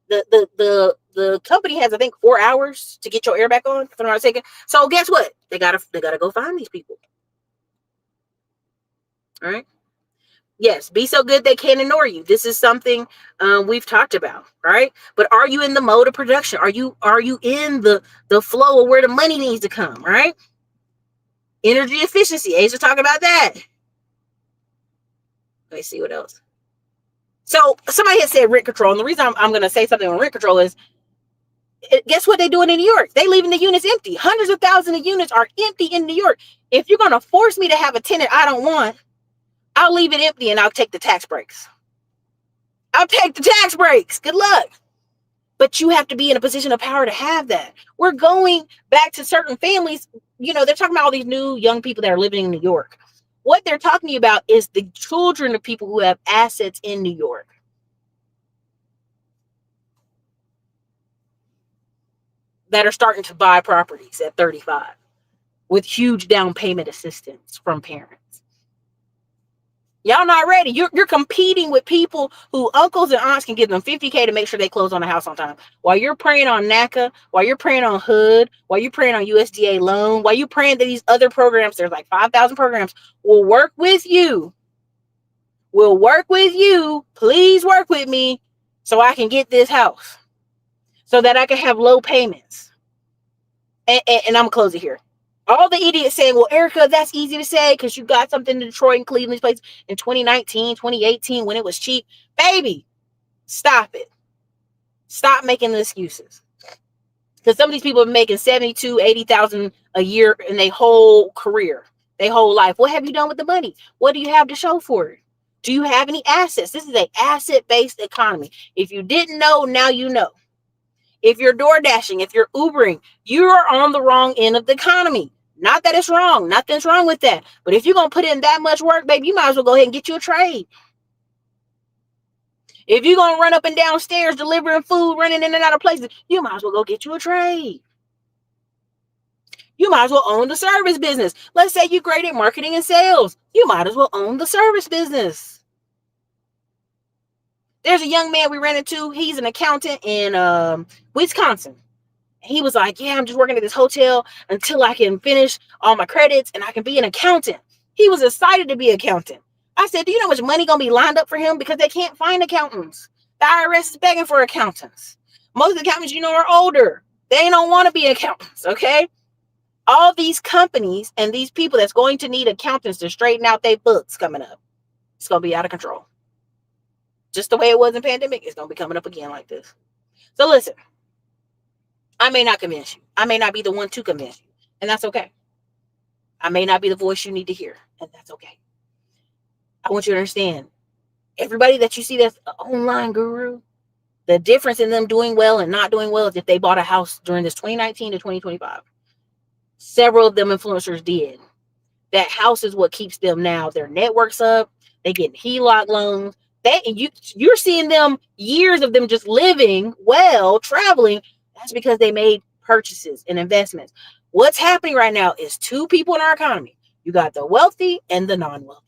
The company has, I think, 4 hours to get your air back on, if I'm not mistaken. So guess what? They gotta go find these people. All right. Yes, be so good they can't ignore you. This is something we've talked about, right? But are you in the mode of production? Are you in the flow of where the money needs to come, right? Energy efficiency. Asia talk about that. Let me see what else. So somebody had said rent control, and the reason I'm going to say something on rent control is, guess what they're doing in New York? They leaving the units empty. Hundreds of thousands of units are empty in New York. If you're going to force me to have a tenant I don't want, I'll leave it empty and I'll take the tax breaks. I'll take the tax breaks. Good luck. But you have to be in a position of power to have that. We're going back to certain families. You know, they're talking about all these new young people that are living in New York. What they're talking about is the children of people who have assets in New York. That are starting to buy properties at 35 with huge down payment assistance from parents. Y'all not ready. You're competing with people who uncles and aunts can give them $50K to make sure they close on the house on time. While you're praying on NACA, while you're praying on HUD, while you're praying on USDA loan, while you're praying that these other programs, there's like 5,000 programs, will work with you. Will work with you. Please work with me so I can get this house. So that I can have low payments. And I'm going to close it here. All the idiots saying, well, Erica, that's easy to say because you got something in Detroit and Cleveland places in 2019, 2018 when it was cheap. Baby, stop it. Stop making the excuses. Because some of these people are making 72, 80,000 a year in their whole career, their whole life. What have you done with the money? What do you have to show for it? Do you have any assets? This is an asset-based economy. If you didn't know, now you know. If you're door dashing, if you're Ubering, you are on the wrong end of the economy. Not that it's wrong. Nothing's wrong with that. But if you're going to put in that much work, baby, you might as well go ahead and get you a trade. If you're going to run up and down stairs, delivering food, running in and out of places, you might as well go get you a trade. You might as well own the service business. Let's say you're great at marketing and sales. You might as well own the service business. There's a young man we ran into. He's an accountant in Wisconsin. He was like, yeah, I'm just working at this hotel until I can finish all my credits and I can be an accountant. He was excited to be an accountant. I said, do you know how much money going to be lined up for him? Because they can't find accountants. The IRS is begging for accountants. Most accountants, are older. They don't want to be accountants, okay? All these companies and these people that's going to need accountants to straighten out their books coming up. It's going to be out of control. Just the way it was in pandemic, it's going to be coming up again like this. So listen, I may not convince you. I may not be the one to convince you. And that's okay. I may not be the voice you need to hear. And that's okay. I want you to understand, everybody that you see that's an online guru, the difference in them doing well and not doing well is if they bought a house during this 2019 to 2025. Several of them influencers did. That house is what keeps them now. Their network's up. They get HELOC loans. You're seeing them, years of them just living well, traveling. That's because they made purchases and investments. What's happening right now is two people in our economy. You got the wealthy and the non-wealthy.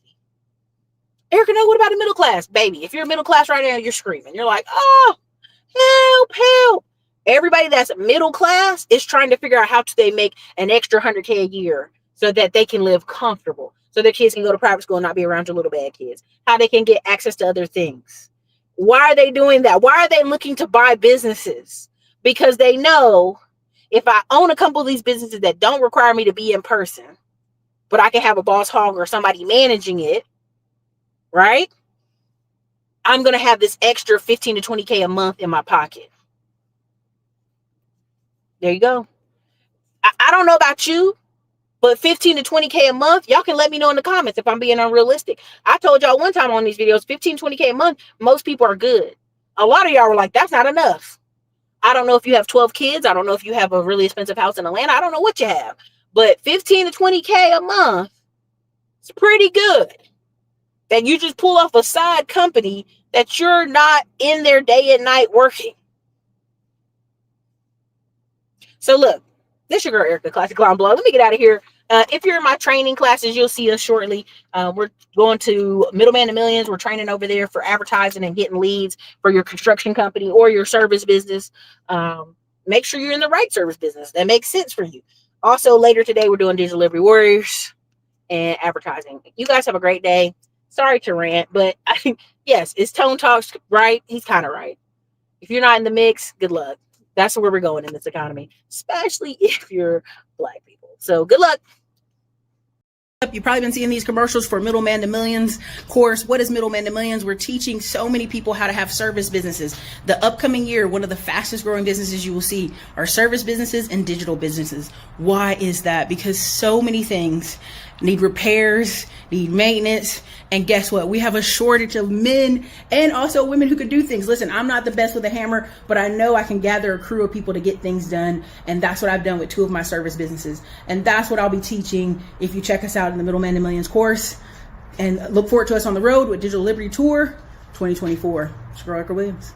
Erica, no, what about the middle class? Baby, if you're middle class right now, you're screaming. You're like, oh, help, help. Everybody that's middle class is trying to figure out how they make an extra $100K a year so that they can live comfortable. So their kids can go to private school and not be around your little bad kids. How they can get access to other things. Why are they doing that? Why are they looking to buy businesses? Because they know if I own a couple of these businesses that don't require me to be in person, but I can have a boss hog or somebody managing it, right? I'm going to have this extra 15 to 20K a month in my pocket. There you go. I don't know about you, but 15 to 20K a month, y'all can let me know in the comments if I'm being unrealistic. I told y'all one time on these videos, 15, 20K a month, most people are good. A lot of y'all were like, that's not enough. I don't know if you have 12 kids. I don't know if you have a really expensive house in Atlanta. I don't know what you have. But 15 to 20K a month is pretty good. That you just pull off a side company that you're not in there day and night working. So look, this is your girl Erica, Classic Clown Blog. Let me get out of here. If you're in my training classes, you'll see us shortly. We're going to Middleman to Millions. We're training over there for advertising and getting leads for your construction company or your service business. Make sure you're in the right service business that makes sense for you. Also, later today, we're doing Digital Delivery Warriors and advertising. You guys have a great day. Sorry to rant, but yes, it's Tone Talks, right? He's kind of right. If you're not in the mix, good luck. That's where we're going in this economy, especially if you're Black people. So good luck. You've probably been seeing these commercials for Middleman to Millions course. What is Middleman to Millions? We're teaching so many people how to have service businesses. The upcoming year, one of the fastest growing businesses you will see are service businesses and digital businesses. Why is that? Because so many things need repairs, need maintenance, and guess what? We have a shortage of men and also women who can do things. Listen, I'm not the best with a hammer, but I know I can gather a crew of people to get things done, and that's what I've done with 2 of my service businesses. And that's what I'll be teaching if you check us out in the Middleman to Millions course. And look forward to us on the road with Digital Liberty Tour 2024. It's Girl Erica Williams.